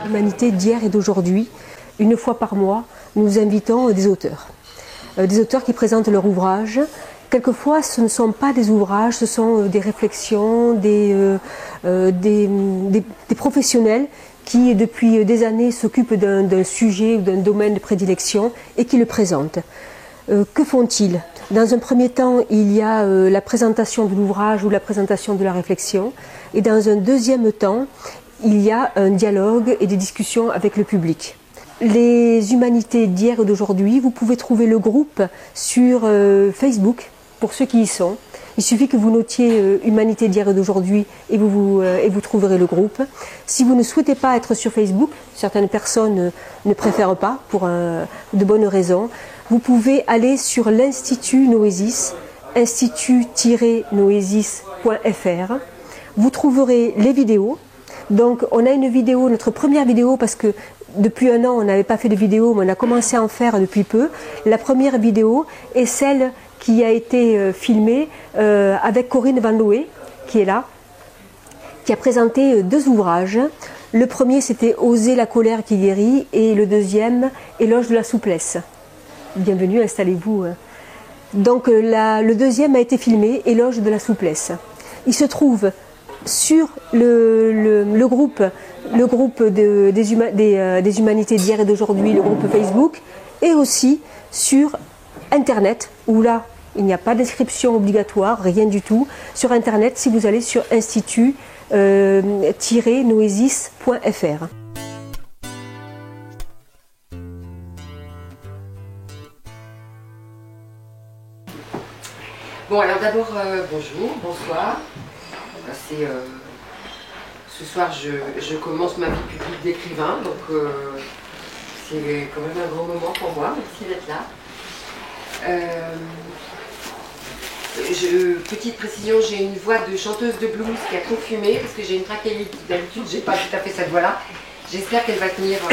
L'humanité d'hier et d'aujourd'hui, une fois par mois, nous invitons des auteurs. Des auteurs qui présentent leur ouvrage. Quelquefois, ce ne sont pas des ouvrages, ce sont des réflexions, des professionnels qui, depuis des années, s'occupent d'un sujet ou d'un domaine de prédilection et qui le présentent. Que font-ils? Dans un premier temps, il y a la présentation de l'ouvrage ou la présentation de la réflexion. Et dans un deuxième temps, il y a un dialogue et des discussions avec le public. Les humanités d'hier et d'aujourd'hui, vous pouvez trouver le groupe sur Facebook, pour ceux qui y sont. Il suffit que vous notiez Humanité d'hier et d'aujourd'hui et vous trouverez le groupe. Si vous ne souhaitez pas être sur Facebook, certaines personnes ne préfèrent pas pour de bonnes raisons, vous pouvez aller sur l'Institut Noesis, institut-noesis.fr. Vous trouverez les vidéos. Donc on a une vidéo, notre première vidéo, parce que depuis un an on n'avait pas fait de vidéo, mais on a commencé à en faire depuis peu. La première vidéo est celle qui a été filmée avec Corinne Van Looy, qui est là, qui a présenté deux ouvrages. Le premier c'était Oser la colère qui guérit et le deuxième Éloge de la souplesse. Bienvenue, installez-vous. Donc le deuxième a été filmé, Éloge de la souplesse. Il se trouve sur le groupe des humanités d'hier et d'aujourd'hui, le groupe Facebook, et aussi sur Internet, où là, il n'y a pas d'inscription obligatoire, rien du tout. Sur Internet, si vous allez sur institut-noesis.fr. Bon, alors d'abord, bonjour, bonsoir. Ce soir, je commence ma vie publique d'écrivain, donc c'est quand même un grand moment pour moi, merci d'être là. Petite précision, j'ai une voix de chanteuse de blues qui a trop fumé, parce que j'ai une trachéite, d'habitude j'ai pas tout à fait cette voix-là. J'espère qu'elle va tenir dans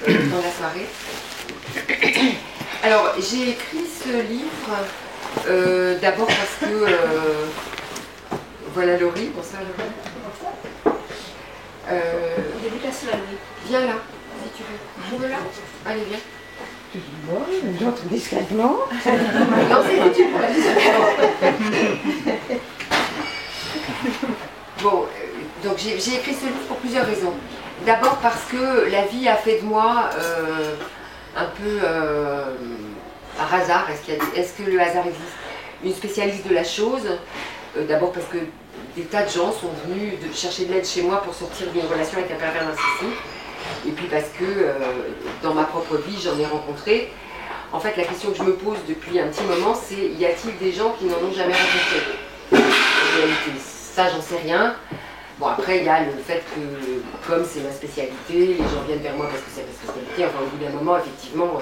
la soirée. Alors, j'ai écrit ce livre d'abord parce que... voilà Laurie, bonsoir Laurie. Déplace la Laurie. Viens là, si tu veux. Je veux là. Allez, viens. Bon, j'entre discrètement. Non, c'est tu pourrais. Bon, donc j'ai écrit ce livre pour plusieurs raisons. D'abord parce que la vie a fait de moi un peu par hasard. Est-ce que le hasard existe? Une spécialiste de la chose. D'abord parce que des tas de gens sont venus chercher de l'aide chez moi pour sortir d'une relation avec un pervers narcissique. Et puis parce que dans ma propre vie, j'en ai rencontré. En fait, la question que je me pose depuis un petit moment, c'est y a-t-il des gens qui n'en ont jamais rencontré? En réalité, ça, j'en sais rien. Bon, après, il y a le fait que, comme c'est ma spécialité, les gens viennent vers moi parce que c'est ma spécialité. Enfin, au bout d'un moment, effectivement,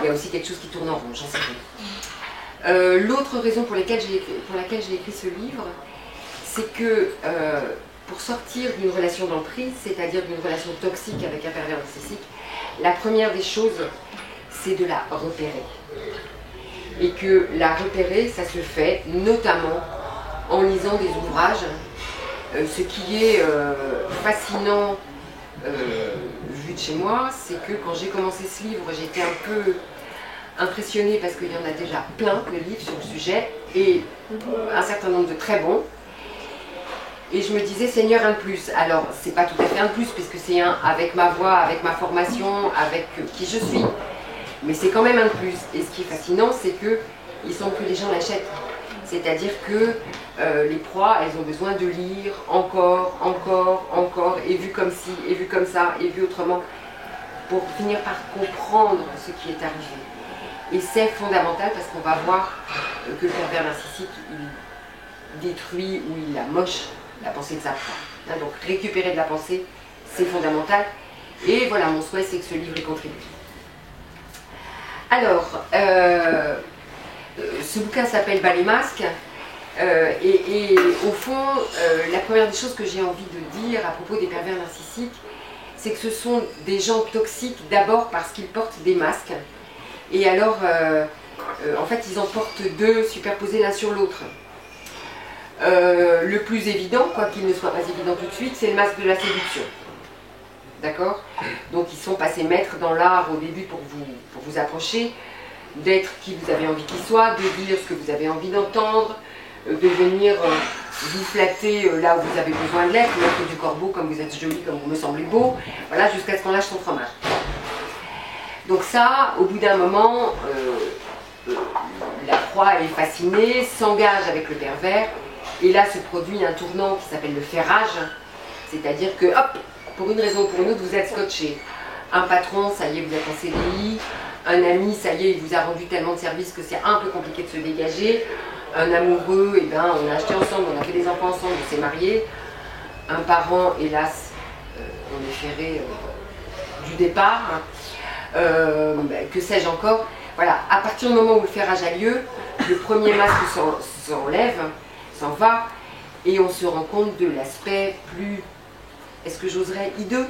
il y a aussi quelque chose qui tourne en rond, j'en sais rien. L'autre raison pour laquelle j'ai écrit ce livre, c'est que pour sortir d'une relation d'emprise, c'est-à-dire d'une relation toxique avec un pervers narcissique, la première des choses, c'est de la repérer. Et que la repérer, ça se fait notamment en lisant des ouvrages. Ce qui est fascinant, vu de chez moi, c'est que quand j'ai commencé ce livre, j'étais un peu impressionnée parce qu'il y en a déjà plein de livres sur le sujet et un certain nombre de très bons. Et je me disais, Seigneur, un de plus. Alors, c'est pas tout à fait un de plus, puisque c'est un avec ma voix, avec ma formation, avec qui je suis. Mais c'est quand même un de plus. Et ce qui est fascinant, c'est qu'il semble que les gens l'achètent. C'est-à-dire que les proies, elles ont besoin de lire encore, encore, encore, et vu comme ci, et vu comme ça, et vu autrement, pour finir par comprendre ce qui est arrivé. Et c'est fondamental parce qu'on va voir que le pervers narcissique, il détruit ou il amoche la pensée de sa proie. Hein, donc récupérer de la pensée, c'est fondamental. Et voilà, mon souhait, c'est que ce livre y contribue. Alors, ce bouquin s'appelle Bas les masques. Et au fond, la première des choses que j'ai envie de dire à propos des pervers narcissiques, c'est que ce sont des gens toxiques d'abord parce qu'ils portent des masques. Et alors, en fait, ils en portent deux superposés l'un sur l'autre. Le plus évident, quoi qu'il ne soit pas évident tout de suite, c'est le masque de la séduction. D'accord? Donc ils sont passés maîtres dans l'art au début pour vous approcher, d'être qui vous avez envie qu'ils soient, de dire ce que vous avez envie d'entendre, de venir vous flatter là où vous avez besoin de l'être, l'être du corbeau, comme vous êtes joli, comme vous me semblez beau, voilà, jusqu'à ce qu'on lâche son fromage. Donc ça, au bout d'un moment, la proie est fascinée, s'engage avec le pervers, et là se produit un tournant qui s'appelle le ferrage, c'est-à-dire que, hop, pour une raison ou pour une autre, vous êtes scotché. Un patron, ça y est, vous êtes en CDI, un ami, ça y est, il vous a rendu tellement de services que c'est un peu compliqué de se dégager. Un amoureux, eh ben, on a acheté ensemble, on a fait des enfants ensemble, on s'est mariés. Un parent, hélas, on est ferré du départ. Que sais-je encore. Voilà, à partir du moment où le ferrage a lieu, le premier masque s'enlève, s'en va, et on se rend compte de l'aspect plus, est-ce que j'oserais, hideux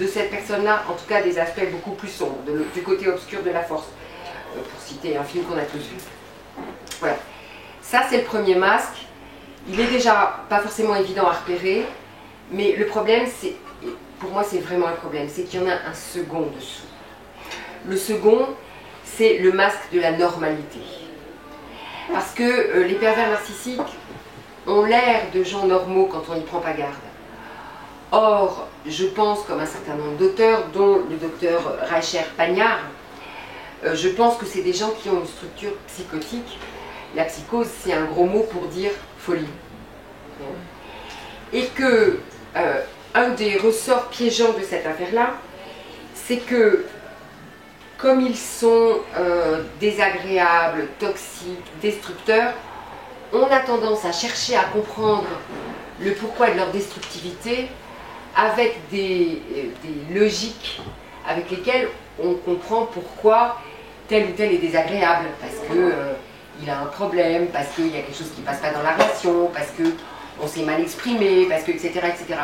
de cette personne-là, en tout cas des aspects beaucoup plus sombres, du côté obscur de la force, pour citer un film qu'on a tous vu. Voilà. Ça, c'est le premier masque. Il est déjà pas forcément évident à repérer, mais le problème, c'est, pour moi, c'est vraiment un problème, c'est qu'il y en a un second dessous. Le second, c'est le masque de la normalité. Parce que les pervers narcissiques ont l'air de gens normaux quand on n'y prend pas garde. Or, je pense, comme un certain nombre d'auteurs, dont le docteur Reicher-Pagnard, je pense que c'est des gens qui ont une structure psychotique. La psychose, c'est un gros mot pour dire folie. Et que un des ressorts piégeants de cette affaire-là, c'est que, comme ils sont désagréables, toxiques, destructeurs, on a tendance à chercher à comprendre le pourquoi de leur destructivité avec des logiques avec lesquelles on comprend pourquoi tel ou tel est désagréable, parce que il a un problème, parce qu'il y a quelque chose qui ne passe pas dans la relation, parce qu'on s'est mal exprimé, parce que, etc., etc.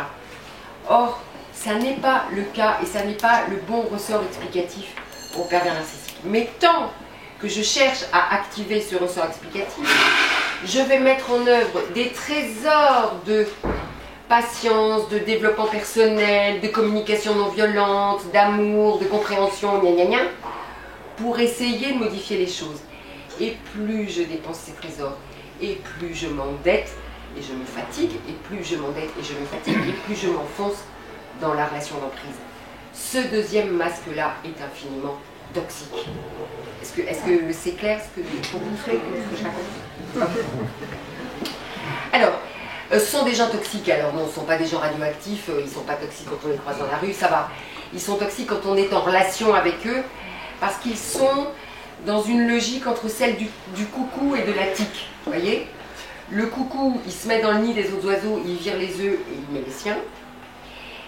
Or, ça n'est pas le cas et ça n'est pas le bon ressort explicatif au pervers narcissique. Mais tant que je cherche à activer ce ressort explicatif, je vais mettre en œuvre des trésors de patience, de développement personnel, de communication non violente, d'amour, de compréhension, gna gna gna, pour essayer de modifier les choses. Et plus je dépense ces trésors, et plus je m'endette, et je me fatigue, et plus je m'endette, et je me fatigue, et plus je m'enfonce dans la relation d'emprise. Ce deuxième masque-là est infiniment toxique. Est-ce que c'est clair ce que pour vous ce que je raconte? Alors, ce sont des gens toxiques. Alors non, ce ne sont pas des gens radioactifs, ils ne sont pas toxiques quand on les croise dans la rue, ça va. Ils sont toxiques quand on est en relation avec eux, parce qu'ils sont dans une logique entre celle du coucou et de la tique. Vous voyez? Le coucou, il se met dans le nid des autres oiseaux, il vire les œufs et il met les siens.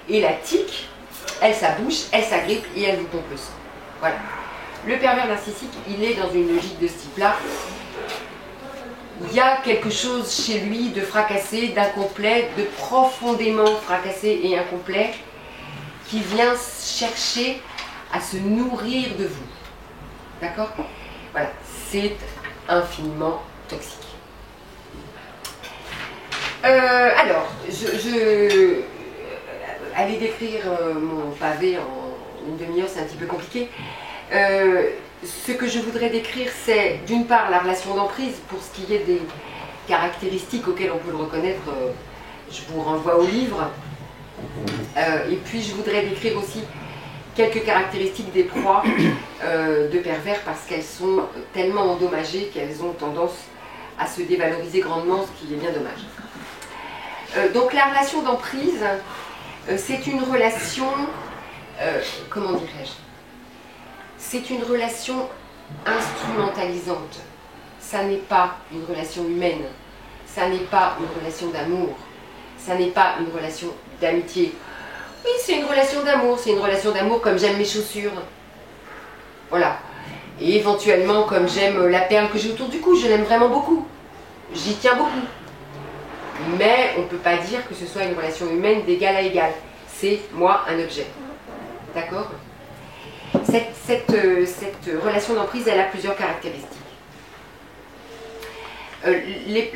Et la tique, elle s'abouche, elle s'agrippe et elle vous pompe le sang. Voilà. Le pervers narcissique, il est dans une logique de ce type-là. Il y a quelque chose chez lui de fracassé, d'incomplet, de profondément fracassé et incomplet, qui vient chercher à se nourrir de vous. D'accord? Voilà, c'est infiniment toxique. Alors, aller décrire mon pavé en une demi-heure, c'est un petit peu compliqué. Ce que je voudrais décrire, c'est d'une part la relation d'emprise, pour ce qui est des caractéristiques auxquelles on peut le reconnaître, je vous renvoie au livre. Et puis je voudrais décrire aussi quelques caractéristiques des proies de pervers, parce qu'elles sont tellement endommagées qu'elles ont tendance à se dévaloriser grandement, ce qui est bien dommage. Donc la relation d'emprise, c'est une relation, comment dirais-je, c'est une relation instrumentalisante. Ça n'est pas une relation humaine, ça n'est pas une relation d'amour, ça n'est pas une relation d'amitié. Oui, c'est une relation d'amour comme j'aime mes chaussures. Voilà. Et éventuellement, comme j'aime la perle que j'ai autour du cou, je l'aime vraiment beaucoup. j'y tiens beaucoup. Mais on ne peut pas dire que ce soit une relation humaine d'égal à égal. C'est, moi, un objet. D'accord ? Cette relation d'emprise, elle a plusieurs caractéristiques.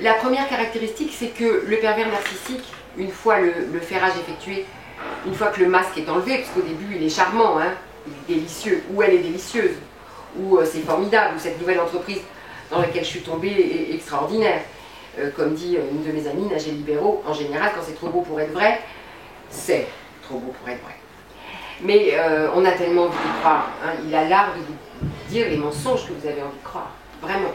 La première caractéristique, c'est que le pervers narcissique, une fois le ferrage effectué, une fois que le masque est enlevé, parce qu'au début il est charmant, hein, il est délicieux, ou elle est délicieuse, ou c'est formidable, ou cette nouvelle entreprise dans laquelle je suis tombée est extraordinaire. Comme dit une de mes amies, Nagé Libéraux, en général, quand c'est trop beau pour être vrai, c'est trop beau pour être vrai. Mais on a tellement envie de croire, hein, il a l'art de vous dire les mensonges que vous avez envie de croire, vraiment.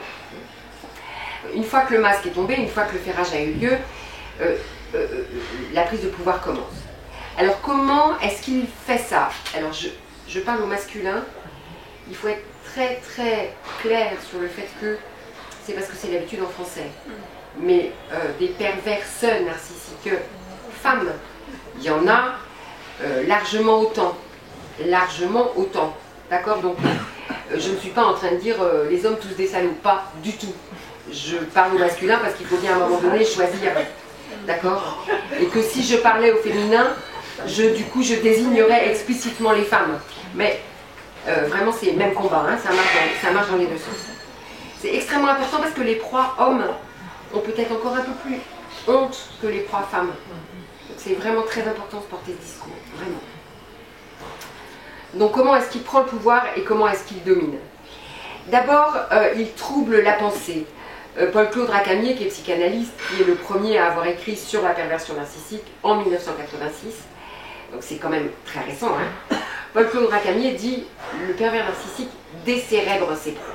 Une fois que le masque est tombé, une fois que le ferrage a eu lieu, la prise de pouvoir commence. Alors comment est-ce qu'il fait ça? Alors je parle au masculin, il faut être très très clair sur le fait que c'est parce que c'est l'habitude en français. Mais des perverses narcissiques femmes, il y en a largement autant. Largement autant. D'accord? Donc je ne suis pas en train de dire les hommes tous des salauds, pas du tout. Je parle au masculin parce qu'il faut bien à un moment donné choisir. D'accord? Et que si je parlais au féminin, du coup je désignerais explicitement les femmes. Mais vraiment c'est le même combat, hein, ça marche dans les deux sens. C'est extrêmement important parce que les proies hommes ont peut-être encore un peu plus honte que les proies femmes. Donc c'est vraiment très important de porter ce discours, vraiment. Donc comment est-ce qu'il prend le pouvoir et comment est-ce qu'il domine? D'abord, il trouble la pensée. Paul-Claude Racamier, qui est psychanalyste, qui est le premier à avoir écrit sur la perversion narcissique en 1986, donc c'est quand même très récent, hein. Paul-Claude Racamier dit « Le pervers narcissique décérèbre ses proies.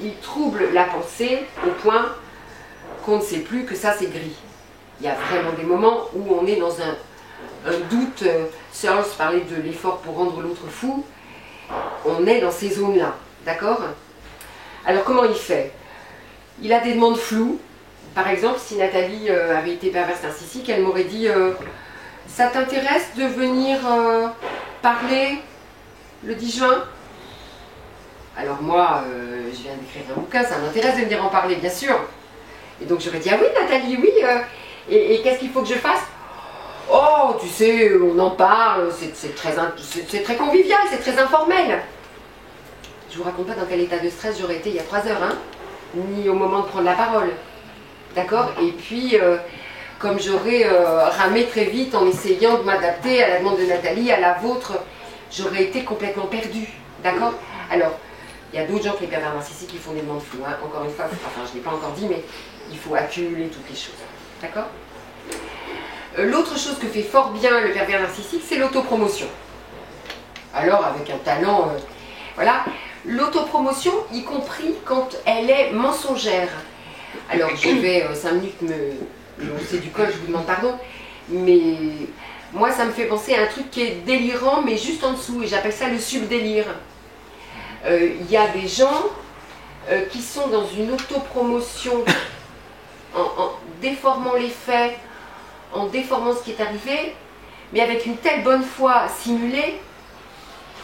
Il trouble la pensée au point qu'on ne sait plus que ça c'est gris. » Il y a vraiment des moments où on est dans un doute. Searles parlait de l'effort pour rendre l'autre fou. On est dans ces zones-là, d'accord? Alors comment il fait? Il a des demandes floues. Par exemple, si Nathalie avait été perverse narcissique, elle m'aurait dit ça t'intéresse de venir parler le 10 juin? Alors moi, je viens d'écrire un bouquin, ça m'intéresse de venir en parler, bien sûr. Et donc j'aurais dit, ah oui Nathalie, oui, et qu'est-ce qu'il faut que je fasse? Oh, tu sais, on en parle, c'est très convivial, c'est très informel. Je vous raconte pas dans quel état de stress j'aurais été il y a 3 heures, hein, ni au moment de prendre la parole. D'accord? Et puis, comme j'aurais ramé très vite en essayant de m'adapter à la demande de Nathalie, à la vôtre, j'aurais été complètement perdue. D'accord? Alors, il y a d'autres gens que les pervers narcissiques qui font des demandes floues. Hein. Encore une fois, enfin je ne l'ai pas encore dit, mais il faut accumuler toutes les choses. D'accord? L'autre chose que fait fort bien le pervers narcissique, c'est l'autopromotion. Alors, avec un talent, voilà. L'autopromotion, y compris quand elle est mensongère. Alors, je vais 5 minutes me hausser du col, je vous demande pardon, mais moi, ça me fait penser à un truc qui est délirant, mais juste en dessous, et j'appelle ça le subdélire. Il y a des gens qui sont dans une autopromotion en déformant les faits, en déformant ce qui est arrivé, mais avec une telle bonne foi simulée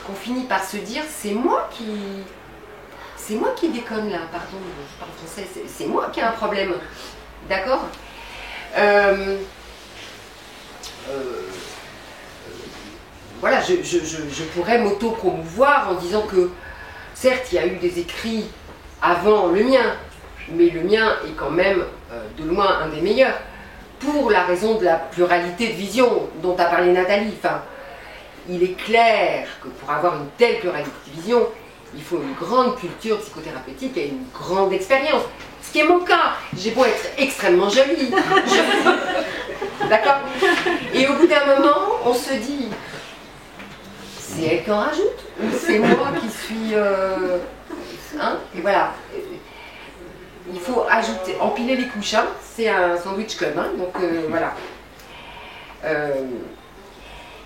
qu'on finit par se dire c'est moi qui déconne là, pardon, je parle français, c'est moi qui ai un problème, d'accord? Voilà, je pourrais m'auto-promouvoir en disant que certes il y a eu des écrits avant le mien, mais le mien est quand même de loin un des meilleurs, pour la raison de la pluralité de vision dont a parlé Nathalie. Enfin, il est clair que pour avoir une telle pluralité de vision, il faut une grande culture psychothérapeutique et une grande expérience. Ce qui est mon cas. J'ai beau être extrêmement jolie. D'accord? Et au bout d'un moment, on se dit, c'est elle qui en rajoute ou c'est moi qui suis... hein? Et voilà. Il faut ajouter, empiler les couches, hein. C'est un sandwich club, hein. Donc voilà.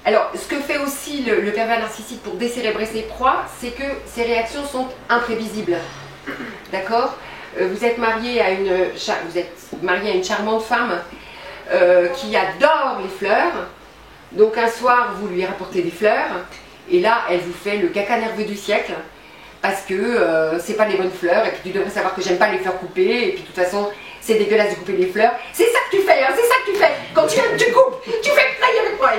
Alors, ce que fait aussi le pervers narcissique pour décérébrer ses proies, c'est que ses réactions sont imprévisibles. D'accord? Vous êtes marié à une charmante femme qui adore les fleurs. Donc un soir, vous lui rapportez des fleurs, et là, elle vous fait le caca nerveux du siècle. Parce que c'est pas les bonnes fleurs, et puis tu devrais savoir que j'aime pas les fleurs coupées, et puis de toute façon, c'est dégueulasse de couper les fleurs. C'est ça que tu fais, hein, c'est ça que tu fais. Quand tu aimes, tu coupes, tu fais travailler avec moi.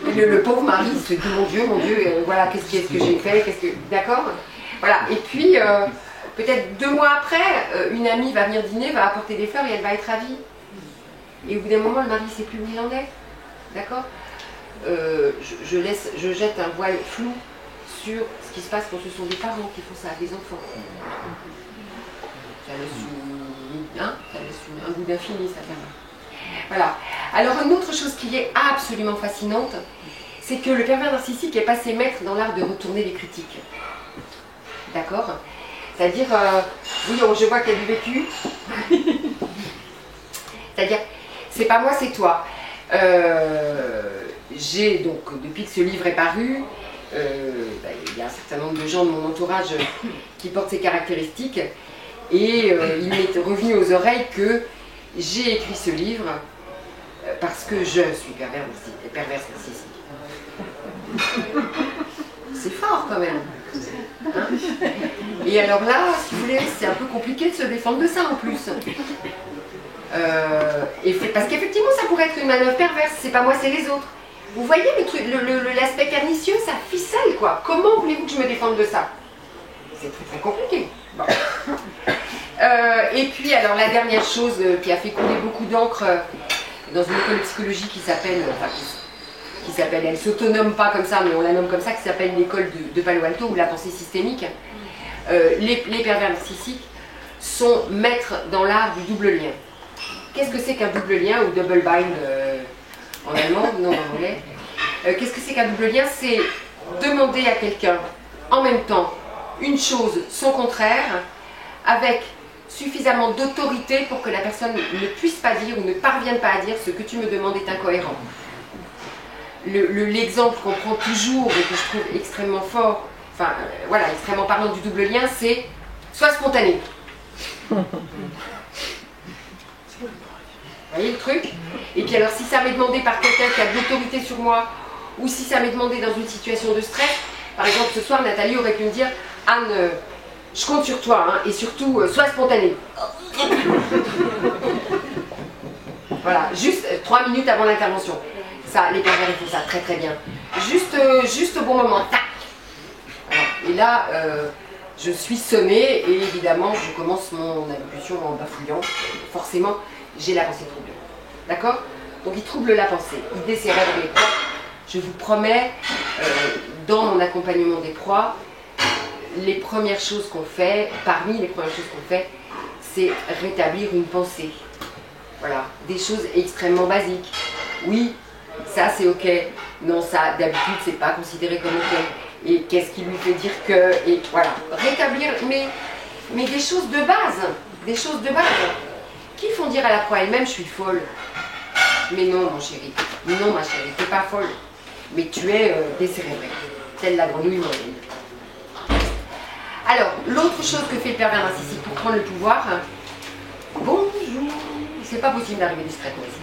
Et le pauvre mari se dit, mon Dieu, voilà, qu'est-ce que j'ai fait, d'accord. Voilà, et puis, peut-être 2 mois après, une amie va venir dîner, va apporter des fleurs et elle va être ravie. Et au bout d'un moment, le mari ne sait plus où il en est, d'accord. Je jette un voile flou sur ce qui se passe quand ce sont des parents qui font ça à des enfants. Ça laisse un goût d'infini, ça quand même. Voilà. Alors une autre chose qui est absolument fascinante, c'est que le pervers narcissique est passé maître dans l'art de retourner les critiques. D'accord? C'est-à-dire, oui, je vois qu'il y a du vécu. C'est-à-dire, c'est pas moi, c'est toi. J'ai donc, depuis que ce livre est paru, il y a un certain nombre de gens de mon entourage qui portent ces caractéristiques, et il m'est revenu aux oreilles que j'ai écrit ce livre parce que je suis perverse narcissique. C'est fort quand même. Hein? Et alors là, si vous voulez, c'est un peu compliqué de se défendre de ça en plus. Parce qu'effectivement, ça pourrait être une manœuvre perverse. C'est pas moi, c'est les autres. Vous voyez le truc, l'aspect pernicieux, ça ficelle quoi. Comment voulez-vous que je me défende de ça? C'est très très compliqué. Bon. Et puis, alors la dernière chose qui a fait couler beaucoup d'encre dans une école de psychologie qui s'appelle, elle s'autonome pas comme ça, mais on la nomme comme ça, qui s'appelle l'école de Palo Alto ou la pensée systémique. Les pervers narcissiques sont maîtres dans l'art du double lien. Qu'est-ce que c'est qu'un double lien, ou double bind en allemand, non en anglais? Qu'est-ce que c'est qu'un double lien? C'est demander à quelqu'un en même temps une chose, son contraire, avec suffisamment d'autorité pour que la personne ne puisse pas dire ou ne parvienne pas à dire ce que tu me demandes est incohérent. L'exemple qu'on prend toujours et que je trouve extrêmement fort, enfin voilà, extrêmement parlant du double lien, c'est sois spontané. Vous voyez le truc? Et puis alors si ça m'est demandé par quelqu'un qui a de l'autorité sur moi, ou si ça m'est demandé dans une situation de stress, par exemple ce soir Nathalie aurait pu me dire Anne, je compte sur toi, hein, et surtout sois spontanée. Voilà, juste 3 minutes avant l'intervention. Ça, les pervers ils font ça très très bien. Juste au bon moment, tac. Alors, et là, je suis sonnée et évidemment je commence mon allocution en bafouillant. Forcément, j'ai la pensée troublée. D'accord? Donc il trouble la pensée, il décérèbre les proies. Je vous promets, dans mon accompagnement des proies, les premières choses qu'on fait, parmi les premières choses qu'on fait, c'est rétablir une pensée. Voilà, des choses extrêmement basiques. Oui, ça c'est ok. Non, ça d'habitude c'est pas considéré comme ok. Et qu'est-ce qui lui fait dire que... Et voilà, rétablir, mais des choses de base. Des choses de base. Qui font dire à la proie elle-même, je suis folle. Mais non, mon chéri. Non, ma chérie, t'es pas folle. Mais tu es décérébrée. Telle la grenouille moyenne. Alors, l'autre chose que fait le pervers narcissique pour prendre le pouvoir, bonjour, c'est pas possible d'arriver discrètement ici.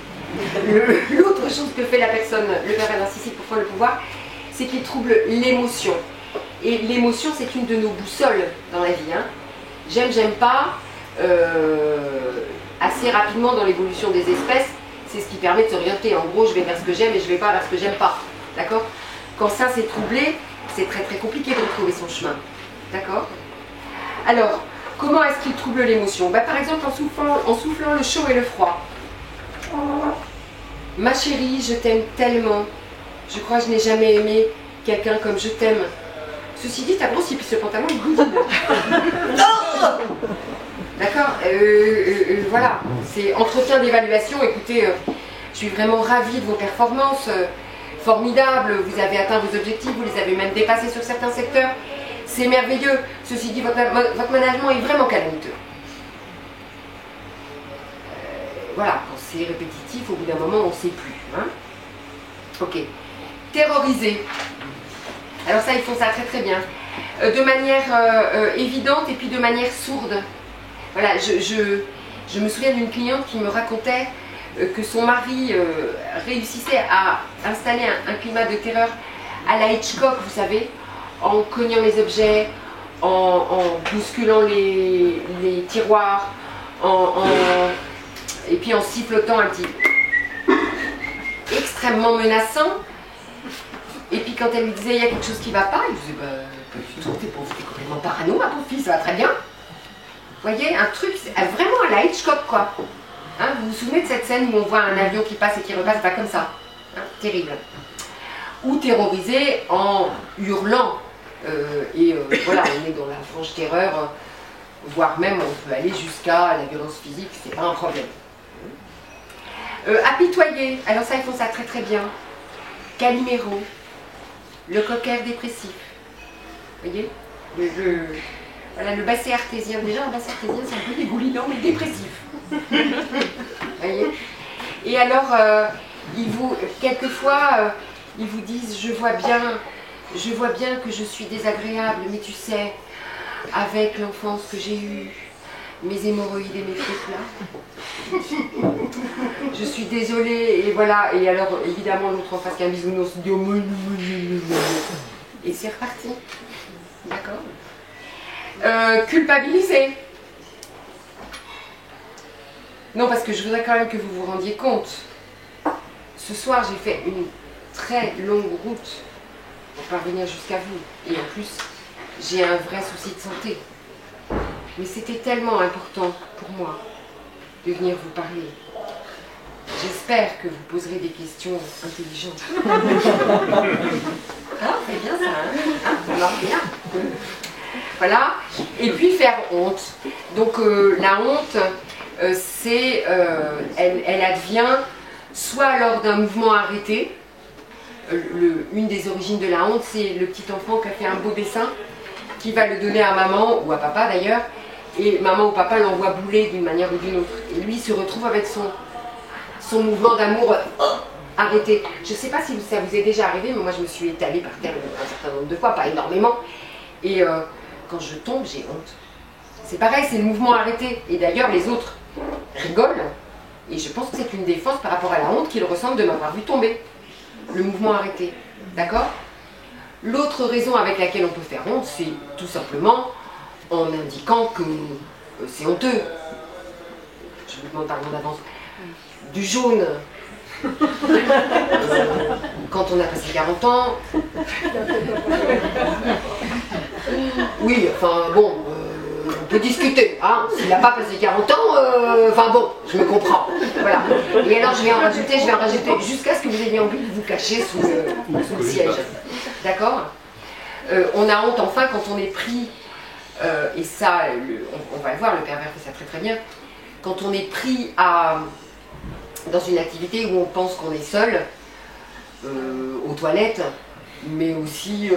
L'autre chose que fait la personne, le pervers narcissique pour prendre le pouvoir, c'est qu'il trouble l'émotion. Et l'émotion, c'est une de nos boussoles dans la vie. Hein. J'aime, j'aime pas, assez rapidement dans l'évolution des espèces, c'est ce qui permet de s'orienter. En gros, je vais vers ce que j'aime et je vais pas vers ce que j'aime pas. D'accord? Quand ça s'est troublé, c'est très très compliqué de retrouver son chemin. D'accord? Alors, comment est-ce qu'il trouble l'émotion? Par exemple, en soufflant le chaud et le froid. Ma chérie, je t'aime tellement. Je crois que je n'ai jamais aimé quelqu'un comme je t'aime. Ceci dit, t'as grossi, puis ce pantalon, il goudine. D'accord? Voilà, c'est entretien d'évaluation. Écoutez, je suis vraiment ravie de vos performances. Formidables, vous avez atteint vos objectifs, vous les avez même dépassés sur certains secteurs. C'est merveilleux. Ceci dit, votre management est vraiment calamiteux. Voilà, quand c'est répétitif, au bout d'un moment, on ne sait plus. Hein. Ok. Terroriser. Alors ça, ils font ça très très bien. De manière évidente et puis de manière sourde. Voilà, je me souviens d'une cliente qui me racontait que son mari réussissait à installer un climat de terreur à la Hitchcock, vous savez, en cognant les objets, en bousculant les tiroirs, et puis en sifflotant un petit extrêmement menaçant. Et puis quand elle lui disait il y a quelque chose qui va pas, il disait bah pas du tout, t'es complètement parano ma pauvre fille, ça va très bien. Vous voyez, un truc vraiment à la Hitchcock quoi. Hein, vous vous souvenez de cette scène où on voit un avion qui passe et qui repasse, pas comme ça. Hein, terrible. Ou terrorisé en hurlant. Voilà, on est dans la franche terreur, voire même on peut aller jusqu'à la violence physique, c'est pas un problème. Apitoyer, alors ça ils font ça très très bien. Calimero, le cocker dépressif. Vous voyez voilà, le basset artésien. Déjà un basset artésien c'est un peu dégoulinant mais dépressif. Vous voyez. Et alors, quelquefois, ils vous disent je vois bien que je suis désagréable, mais tu sais, avec l'enfance que j'ai eue, mes hémorroïdes et mes trucs là, je suis désolée, et voilà. Et alors, évidemment, l'autre en face qu'un bisounours dit et c'est reparti. D'accord. Culpabiliser. Non, parce que je voudrais quand même que vous vous rendiez compte. Ce soir, j'ai fait une très longue route pour parvenir jusqu'à vous. Et en plus, j'ai un vrai souci de santé. Mais c'était tellement important pour moi de venir vous parler. J'espère que vous poserez des questions intelligentes. Ah, c'est bien ça, hein? Ça marche bien. Voilà. Et puis faire honte. Donc la honte, elle advient soit lors d'un mouvement arrêté. Une des origines de la honte, c'est le petit enfant qui a fait un beau dessin, qui va le donner à maman, ou à papa d'ailleurs, et maman ou papa l'envoie bouler d'une manière ou d'une autre. Et lui se retrouve avec son mouvement d'amour arrêté. Je ne sais pas si ça vous est déjà arrivé, mais moi je me suis étalée par terre un certain nombre de fois, pas énormément, et quand je tombe, j'ai honte. C'est pareil, c'est le mouvement arrêté. Et d'ailleurs, les autres rigolent, et je pense que c'est une défense par rapport à la honte qu'ils ressentent de m'avoir vu tomber. Le mouvement arrêté. D'accord? L'autre raison avec laquelle on peut faire honte, c'est tout simplement en indiquant que c'est honteux. Je vous demande pardon d'avance. Du jaune. Quand on a passé 40 ans. Oui, enfin bon, on peut discuter. Hein. S'il n'a pas passé 40 ans, enfin bon, je me comprends. Voilà. Et alors je vais en rajouter, jusqu'à ce que vous ayez envie de vous cacher sous le siège. D'accord? On a honte enfin quand on est pris, et ça, on va le voir, le pervers fait ça très très bien, quand on est pris dans une activité où on pense qu'on est seul, aux toilettes, mais aussi,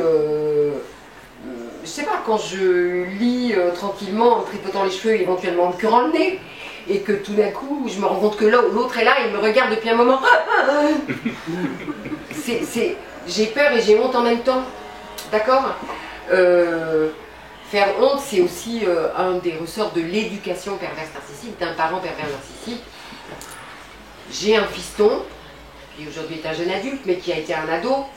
je sais pas, quand je lis tranquillement en tripotant les cheveux et éventuellement en me curant le nez, et que tout d'un coup je me rends compte que l'autre est là et il me regarde depuis un moment. J'ai peur et j'ai honte en même temps. D'accord? Faire honte, c'est aussi un des ressorts de l'éducation perverse narcissique, d'un parent pervers narcissique. J'ai un fiston, qui aujourd'hui est un jeune adulte, mais qui a été un ado.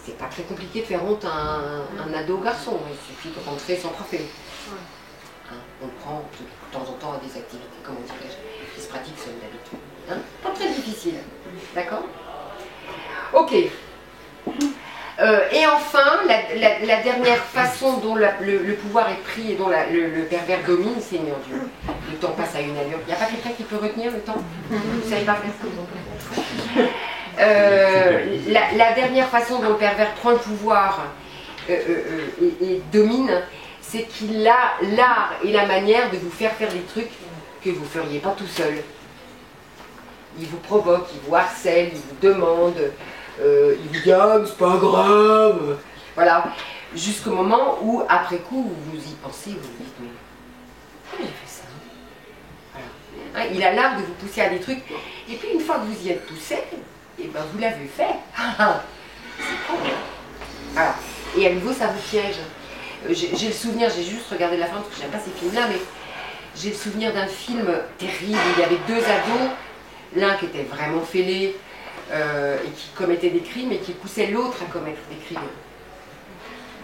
C'est pas très compliqué de faire honte à un ado garçon, il suffit de rentrer sans profil. Hein, on prend de temps en temps à des activités, comment dirais-je, qui se pratiquent seules d'habitude. Hein, pas très difficile, d'accord? Ok. Et enfin, la dernière façon dont le pouvoir est pris et dont le pervers domine, c'est une Dieu. Le temps passe à une allure. Il n'y a pas quelqu'un qui peut retenir le temps? Vous ne savez pas faire ça? La dernière façon dont le pervers prend le pouvoir et domine, c'est qu'il a l'art et la manière de vous faire des trucs que vous ne feriez pas tout seul. Il vous provoque, il vous harcèle, il vous demande, il vous dit « Ah, mais c'est pas grave !» Voilà, jusqu'au moment où, après coup, vous y pensez, vous vous dites « Mais pourquoi j'ai fait ça ?» Voilà. Hein, il a l'art de vous pousser à des trucs, et puis une fois que vous y êtes poussé, et ben vous l'avez fait. C'est con, hein. Voilà. Et à nouveau, ça vous piège. J'ai le souvenir, j'ai juste regardé la fin parce que j'aime pas ces films-là, mais j'ai le souvenir d'un film terrible où il y avait deux ados, l'un qui était vraiment fêlé et qui commettait des crimes et qui poussait l'autre à commettre des crimes.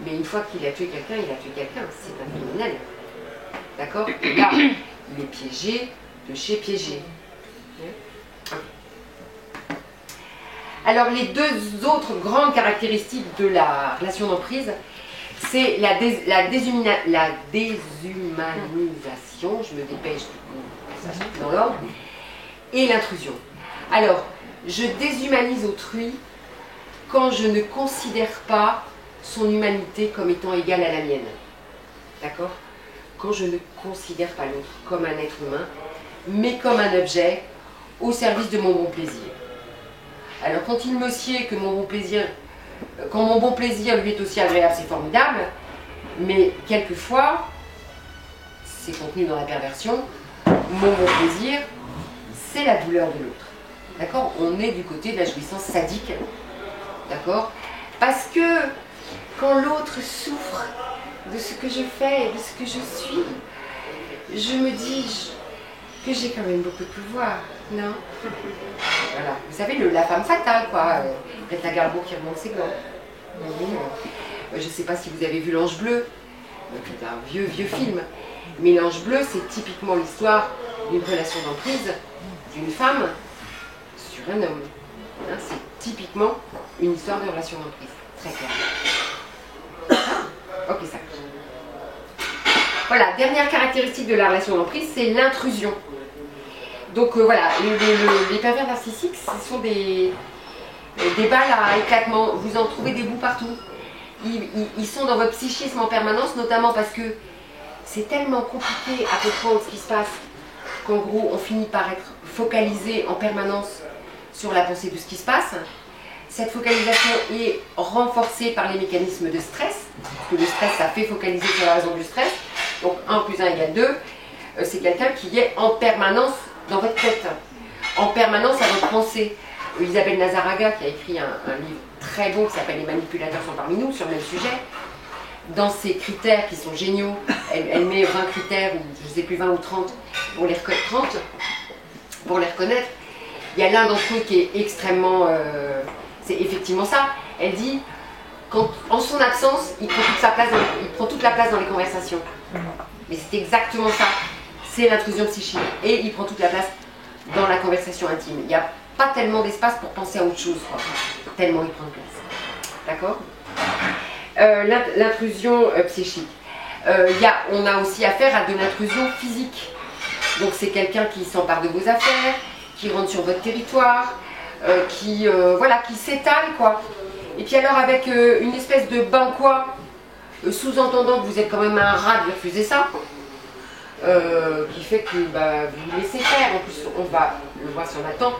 Mais une fois qu'il a tué quelqu'un, il a tué quelqu'un, c'est un criminel. D'accord? Et là, les piégés de chez piégés. Alors les deux autres grandes caractéristiques de la relation d'emprise, c'est la déshumanisation, je me dépêche dans l'ordre, et l'intrusion. Alors, je déshumanise autrui quand je ne considère pas son humanité comme étant égale à la mienne. D'accord? Quand je ne considère pas l'autre comme un être humain, mais comme un objet au service de mon bon plaisir. Alors quand il me sied que mon bon plaisir, quand mon bon plaisir lui est aussi agréable, c'est formidable, mais quelquefois, c'est contenu dans la perversion, mon bon plaisir, c'est la douleur de l'autre. D'accord? On est du côté de la jouissance sadique. D'accord? Parce que quand l'autre souffre de ce que je fais et de ce que je suis, je me dis que j'ai quand même beaucoup de pouvoir, non? Voilà. Vous savez, la femme fatale, quoi. Greta Garbo qui remonte ses glands. Je ne sais pas si vous avez vu L'Ange Bleu, c'est un vieux film. Mais L'Ange Bleu, c'est typiquement l'histoire d'une relation d'emprise d'une femme sur un homme. Hein, c'est typiquement une histoire de relation d'emprise, très clairement. Ok, ça. Voilà, dernière caractéristique de la relation d'emprise, c'est l'intrusion. Donc voilà, les pervers narcissiques, ce sont des balles à éclatement. Vous en trouvez des bouts partout. Ils sont dans votre psychisme en permanence, notamment parce que c'est tellement compliqué à comprendre ce qui se passe qu'en gros, on finit par être focalisé en permanence sur la pensée de ce qui se passe. Cette focalisation est renforcée par les mécanismes de stress, parce que le stress, ça fait focaliser sur la raison du stress. Donc 1 plus 1 égale 2, c'est quelqu'un qui est en permanence dans votre tête, en permanence à votre pensée. Isabelle Nazaraga, qui a écrit un livre très beau qui s'appelle « Les manipulateurs sont parmi nous » sur le même sujet, dans ses critères qui sont géniaux, elle met 20 critères, ou je ne sais plus 20 ou 30, pour les reconnaître. Il y a l'un d'entre eux qui est extrêmement... c'est effectivement ça. Elle dit, en son absence, il prend toute la place dans les conversations. Mais c'est exactement ça. C'est l'intrusion psychique. Et il prend toute la place dans la conversation intime. Il n'y a pas tellement d'espace pour penser à autre chose, quoi. Tellement il prend de place. D'accord? L'intrusion psychique. On a aussi affaire à de l'intrusion physique. Donc c'est quelqu'un qui s'empare de vos affaires, qui rentre sur votre territoire, qui s'étale, quoi. Et puis alors avec une espèce de banquois, sous-entendant que vous êtes quand même un rat de lui refuser ça, qui fait que vous laissez faire. En plus, on va le voir si on attend,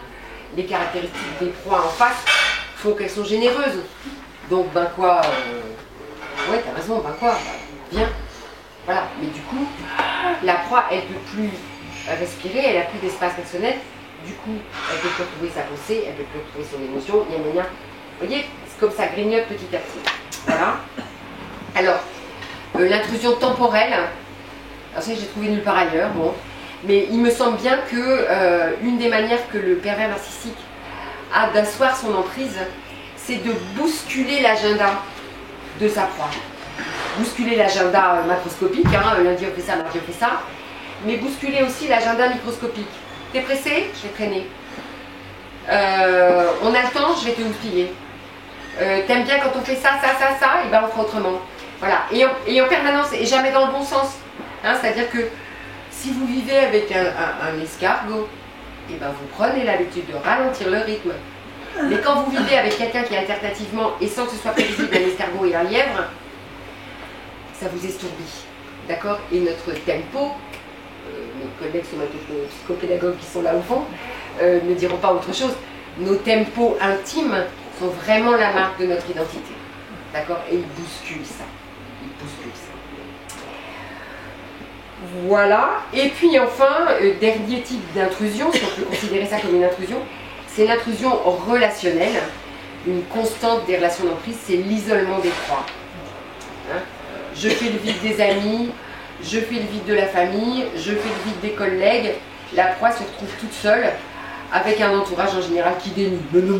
les caractéristiques des proies en face font qu'elles sont généreuses. Donc banquois, ouais, t'as raison, banquois, viens. Voilà, mais du coup, la proie, elle ne peut plus respirer, elle n'a plus d'espace personnel. Du coup, elle ne peut plus retrouver sa pensée, elle ne peut plus retrouver son émotion, gna. Vous voyez, c'est comme ça grignote petit à petit. Voilà. Alors, l'intrusion temporelle, alors ça j'ai trouvé nulle part ailleurs, bon. Mais il me semble bien que une des manières que le pervers narcissique a d'asseoir son emprise, c'est de bousculer l'agenda de sa proie. Bousculer l'agenda macroscopique, hein, lundi on fait ça, mardi on fait ça, mais bousculer aussi l'agenda microscopique. T'es pressé? Je vais traîner. On a le temps? Je vais te houspiller. T'aimes bien quand on fait ça, et ben on fera autrement. Voilà. Et en permanence, et jamais dans le bon sens. Hein, c'est-à-dire que si vous vivez avec un escargot, et ben vous prenez l'habitude de ralentir le rythme. Mais quand vous vivez avec quelqu'un qui alternativement, et sans que ce soit prévisible, un escargot et un lièvre, ça vous estourbit. D'accord? Et notre tempo, mes collègues psychopédagogues qui sont là au fond ne diront pas autre chose. Nos tempos intimes sont vraiment la marque de notre identité. D'accord? Et ils bousculent ça. Voilà. Et puis enfin, dernier type d'intrusion, si on peut considérer ça comme une intrusion, c'est l'intrusion relationnelle. Une constante des relations d'emprise, c'est l'isolement des proies. Hein? Je fais le vide des amis, je fais le vide de la famille, je fais le vide des collègues. La proie se retrouve toute seule avec un entourage en général qui dénie. Mais non.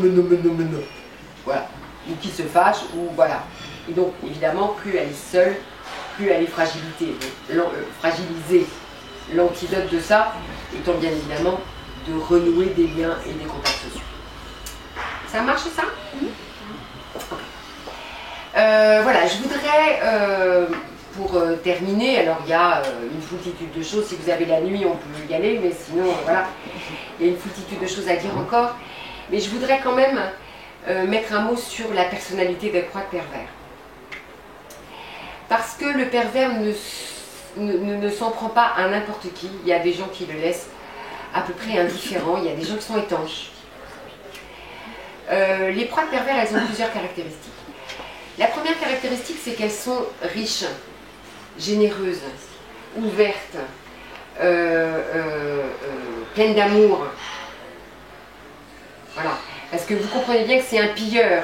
Voilà. Ou qui se fâche, ou voilà. Et donc, évidemment, plus elle est seule, plus elle est fragilisée. l'antidote de ça étant bien évidemment de renouer des liens et des contacts sociaux. Ça marche ça? Voilà, je voudrais, pour terminer, alors il y a une foultitude de choses, si vous avez la nuit on peut y aller, mais sinon voilà, il y a une foultitude de choses à dire encore, mais je voudrais quand même mettre un mot sur la personnalité des proies pervers. Parce que le pervers ne s'en prend pas à n'importe qui, il y a des gens qui le laissent à peu près indifférent, il y a des gens qui sont étanches. Les proies pervers, elles ont plusieurs caractéristiques. La première caractéristique, c'est qu'elles sont riches, généreuses, ouvertes, pleines d'amour. Voilà. Parce que vous comprenez bien que c'est un pilleur.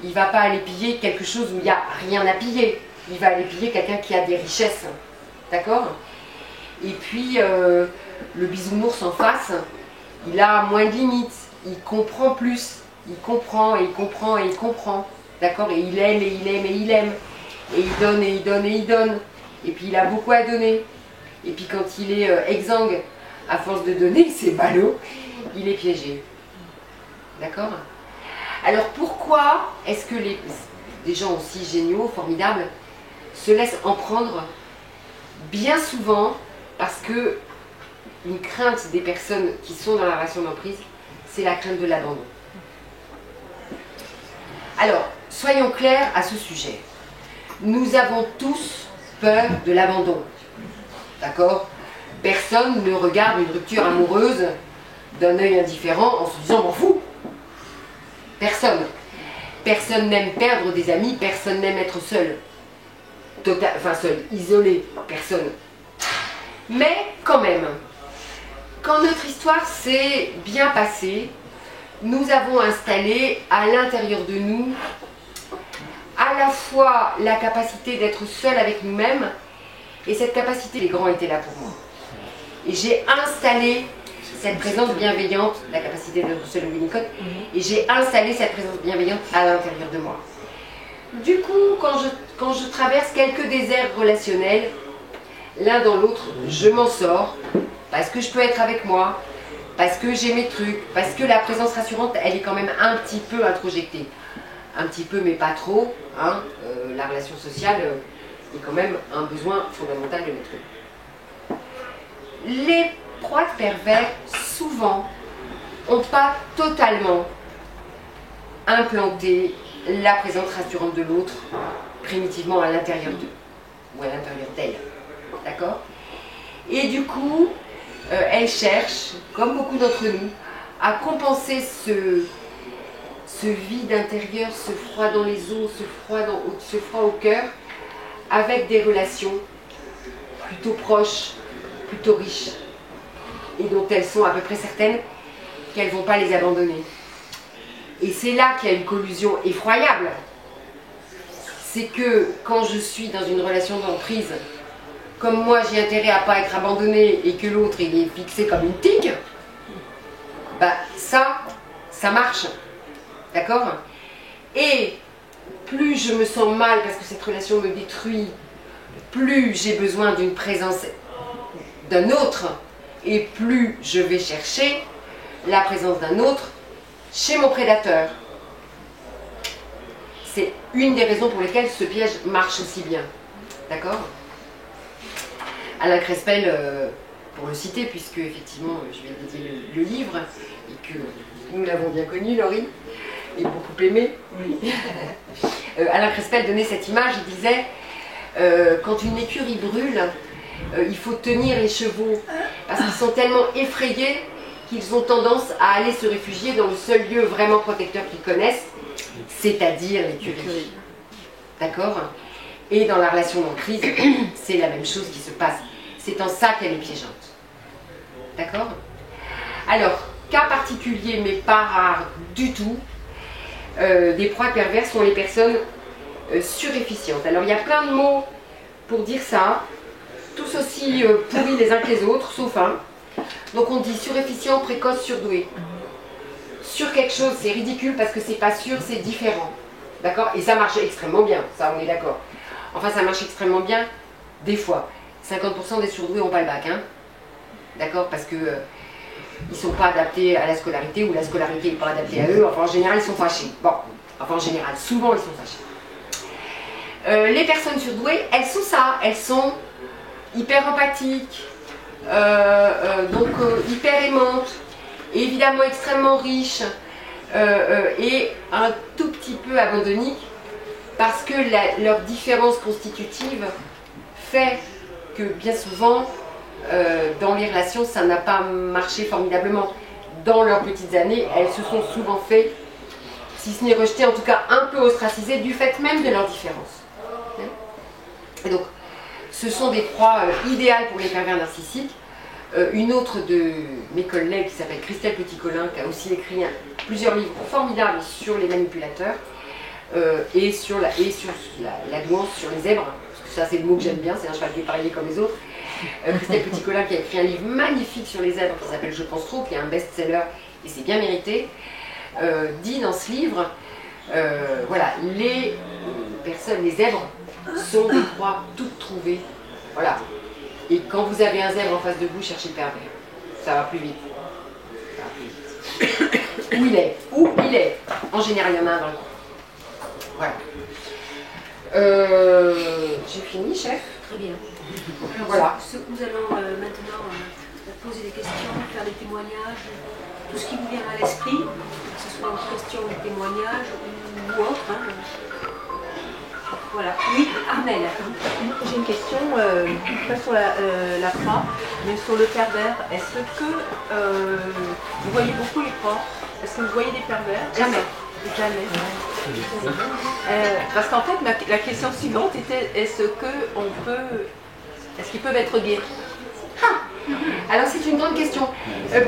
Il ne va pas aller piller quelque chose où il n'y a rien à piller. Il va aller piller quelqu'un qui a des richesses. D'accord? Et puis, le bisounours en face, il a moins de limites. Il comprend plus. Il comprend et il comprend et il comprend. D'accord? Et il aime et il aime et il aime. Et il donne et il donne et il donne. Et puis il a beaucoup à donner. Et puis quand il est exsangue, à force de donner, c'est ballot, il est piégé. D'accord? Alors pourquoi est-ce que des gens aussi géniaux, formidables, se laissent en prendre? Bien souvent parce que une crainte des personnes qui sont dans la relation d'emprise, c'est la crainte de l'abandon. Alors, soyons clairs à ce sujet. Nous avons tous peur de l'abandon. D'accord? Personne ne regarde une rupture amoureuse d'un œil indifférent en se disant m'en fous. Personne. Personne n'aime perdre des amis, personne n'aime être seul. Enfin seul, isolé, personne. Mais quand même, quand notre histoire s'est bien passée, nous avons installé à l'intérieur de nous à la fois la capacité d'être seul avec nous-mêmes, et cette capacité, les grands étaient là pour moi. Et j'ai installé cette présence bienveillante, la capacité d'être seul au Winnicott, et j'ai installé cette présence bienveillante à l'intérieur de moi. Du coup, quand je traverse quelques déserts relationnels, l'un dans l'autre, je m'en sors, parce que je peux être avec moi, parce que j'ai mes trucs, parce que la présence rassurante, elle est quand même un petit peu introjectée. Un petit peu, mais pas trop. Hein. La relation sociale est quand même un besoin fondamental de l'être humain. Les proies pervers, souvent, n'ont pas totalement implanté la présence rassurante de l'autre primitivement à l'intérieur d'eux, ou à l'intérieur d'elle. D'accord? Et du coup, elles cherchent, comme beaucoup d'entre nous, à compenser ce vide intérieur, ce froid dans les os, ce froid au cœur, avec des relations plutôt proches, plutôt riches, et dont elles sont à peu près certaines qu'elles ne vont pas les abandonner. Et c'est là qu'il y a une collusion effroyable. C'est que quand je suis dans une relation d'emprise, comme moi j'ai intérêt à ne pas être abandonné et que l'autre il est fixé comme une tique, bah ça marche. D'accord? Et plus je me sens mal parce que cette relation me détruit, plus j'ai besoin d'une présence d'un autre, et plus je vais chercher la présence d'un autre chez mon prédateur. C'est une des raisons pour lesquelles ce piège marche aussi bien. D'accord? Alain Crespel, pour le citer, puisque effectivement je vais dédier le livre, et que nous l'avons bien connu, Laurie, et beaucoup aimé. Oui. Alain Crespel donnait cette image, il disait quand une écurie brûle, il faut tenir les chevaux, parce qu'ils sont tellement effrayés qu'ils ont tendance à aller se réfugier dans le seul lieu vraiment protecteur qu'ils connaissent, c'est-à-dire l'écurie. D'accord? Et dans la relation d'emprise, c'est la même chose qui se passe. C'est en ça qu'elle est piégeante. D'accord? Alors, cas particulier, mais pas rare du tout, des proies perverses sont les personnes surefficientes. Alors, il y a plein de mots pour dire ça, tous aussi pourris les uns que les autres, sauf un. Donc, on dit surefficient, précoce, surdoué. Sur quelque chose, c'est ridicule parce que c'est pas sûr, c'est différent. D'accord? Et ça marche extrêmement bien, ça, on est d'accord. Enfin, ça marche extrêmement bien, des fois. 50% des surdoués n'ont pas le bac, hein. d'accord, parce que ils sont pas adaptés à la scolarité ou la scolarité n'est pas adaptée à eux. Enfin, en général, ils sont fâchés. Bon, enfin, en général, souvent, ils sont fâchés. Les personnes surdouées, elles sont ça. Elles sont hyper empathiques, hyper aimantes, et évidemment extrêmement riches, et un tout petit peu abandonniques, parce que leur différence constitutive fait que bien souvent, dans les relations, ça n'a pas marché formidablement. Dans leurs petites années, elles se sont souvent fait, si ce n'est rejetées, en tout cas un peu ostracisées, du fait même de leur différence. Et donc, ce sont des proies idéales pour les pervers narcissiques. Une autre de mes collègues, qui s'appelle Christelle Petit-Colin, qui a aussi écrit plusieurs livres formidables sur les manipulateurs, et sur la douance sur les zèbres, parce que ça c'est le mot que j'aime bien, c'est un cheval qui est pareil comme les autres. Christelle Petit-Colin qui a écrit un livre magnifique sur les zèbres qui s'appelle Je pense trop, qui est un best-seller, et c'est bien mérité, dit dans ce livre, voilà, les personnes, les zèbres, sont des proies toutes trouvées, voilà. Et quand vous avez un zèbre en face de vous, cherchez le pervers, ça va plus vite. Ça va plus vite. Où il est. En général, il y en a un dans le coin. Voilà. J'ai fini, chef. Très bien. Alors, voilà. Nous allons maintenant poser des questions, faire des témoignages, tout ce qui vous vient à l'esprit, que ce soit une question de témoignage ou autre. Hein. Voilà. Oui, Armelle. J'ai une question, pas sur la proie, mais sur le pervers. Est-ce que vous voyez beaucoup les proies? Est-ce que vous voyez des pervers? Jamais. Jamais. Parce qu'en fait, la question suivante était est-ce qu'ils peuvent être guéris? Alors c'est une grande question.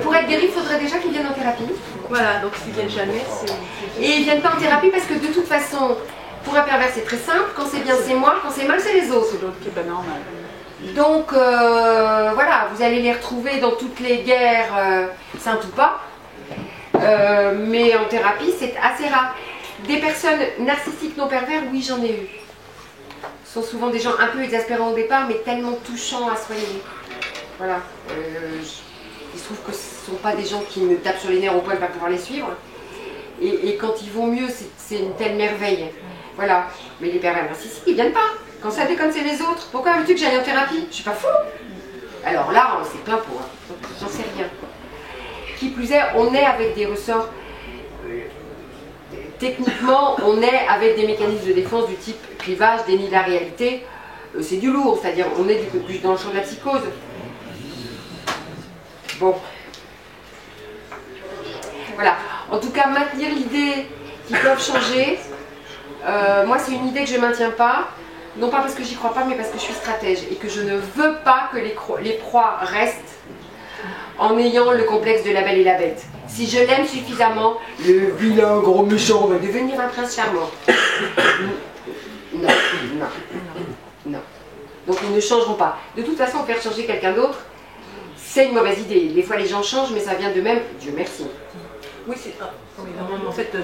Pour être guéri, il faudrait déjà qu'ils viennent en thérapie. Voilà, donc s'ils viennent jamais, c'est... Et ils viennent pas en thérapie parce que de toute façon, pour un pervers c'est très simple, quand c'est bien c'est moi, quand c'est mal c'est les autres. C'est l'autre qui est pas normal. Donc voilà, vous allez les retrouver dans toutes les guerres, saintes ou pas. Mais en thérapie c'est assez rare. Des personnes narcissiques non pervers, oui j'en ai eu. Ce sont souvent des gens un peu exaspérants au départ, mais tellement touchants à soigner. Voilà. Il se trouve que ce ne sont pas des gens qui me tapent sur les nerfs au point de ne pas pouvoir les suivre. Et quand ils vont mieux, c'est une telle merveille. Voilà. Mais les pervers narcissiques, ils viennent pas. Quand ça déconne, c'est les autres. Pourquoi veux-tu que j'aille en thérapie? Je suis pas fou. Alors là, c'est plein pot. Hein. J'en sais rien. Qui plus est, on est avec des ressorts. Techniquement, on est avec des mécanismes de défense du type clivage, déni de la réalité. C'est du lourd, c'est-à-dire on est plus dans le champ de la psychose. Bon. Voilà. En tout cas, maintenir l'idée qu'ils peuvent changer, moi c'est une idée que je ne maintiens pas, non pas parce que j'y crois pas, mais parce que je suis stratège et que je ne veux pas que les proies restent en ayant le complexe de la belle et la bête. Si je l'aime suffisamment, le vilain gros méchant va devenir un prince charmant. Non, non, non. Donc ils ne changeront pas. De toute façon, faire changer quelqu'un d'autre, c'est une mauvaise idée. Des fois les gens changent, mais ça vient d'eux-mêmes. Dieu merci. Oui, c'est ça. Oui, en fait,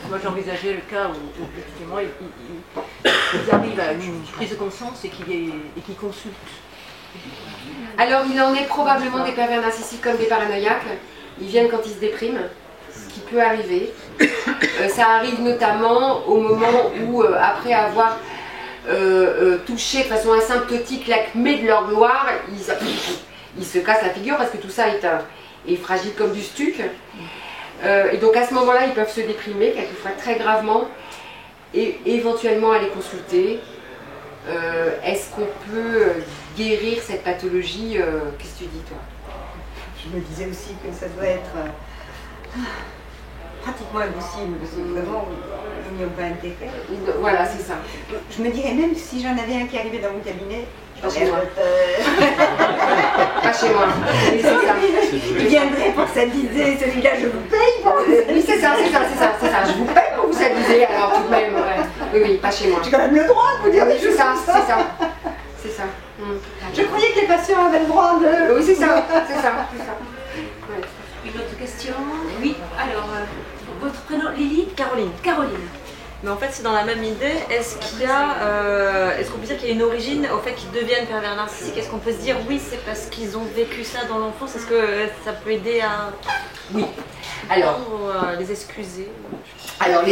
moi j'envisageais le cas où effectivement ils arrivent à une prise de conscience et qu'ils consultent. Alors il en est probablement des pervers narcissiques comme des paranoïaques. Ils viennent quand ils se dépriment, ce qui peut arriver. Ça arrive notamment au moment où, après avoir touché de façon asymptotique l'acmé de leur gloire, ils se cassent la figure parce que tout ça est fragile comme du stuc. Et donc à ce moment-là, ils peuvent se déprimer, quelquefois très gravement, et éventuellement aller consulter. Est-ce qu'on peut guérir cette pathologie? Qu'est-ce que tu dis, toi? Je me disais aussi que ça doit être pratiquement impossible, parce que vraiment, ils n'y ont pas intérêt. Voilà, c'est ça. Je me dirais même si j'en avais un qui arrivait dans mon cabinet, Pas chez moi. Pas chez moi. Oui, c'est ça. Il viendrait pour s'aviser, celui-là je vous paye pour vous Oui, c'est ça. Je vous paye pour vous aviser, alors tout de même. Ouais. Oui, pas chez moi. J'ai quand même le droit de vous dire des C'est choses ça, comme c'est ça. C'est ça. Je croyais que les patients avaient le droit de... Oui, c'est ça. Ouais. Une autre question? Oui, alors, votre prénom, Lily? Caroline. Caroline. Mais en fait, c'est dans la même idée. Est-ce qu'on peut dire qu'il y a une origine au fait qu'ils deviennent pervers narcissiques? Est-ce qu'on peut se dire oui, c'est parce qu'ils ont vécu ça dans l'enfance? Est-ce que ça peut aider à Oui. Alors, les excuser? Alors,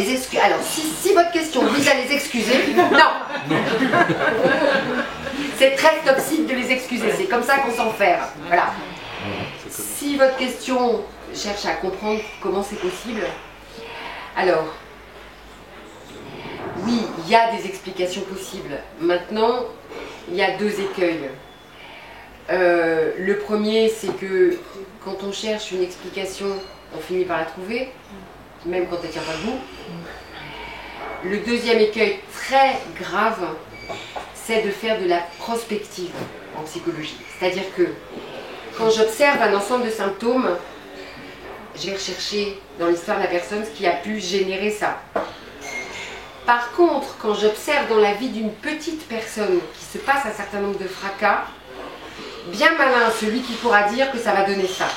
si votre question vise à les excuser, non. C'est très toxique de les excuser, c'est comme ça qu'on s'en fait. Voilà. Si votre question cherche à comprendre comment c'est possible, alors, oui, il y a des explications possibles. Maintenant, il y a deux écueils. Le premier, c'est que quand on cherche une explication, on finit par la trouver, même quand elle tient pas debout. Le deuxième écueil très grave, c'est de faire de la prospective en psychologie. C'est-à-dire que quand j'observe un ensemble de symptômes, je vais rechercher dans l'histoire de la personne ce qui a pu générer ça. Par contre, quand j'observe dans la vie d'une petite personne qui se passe un certain nombre de fracas, bien malin celui qui pourra dire que ça va donner ça.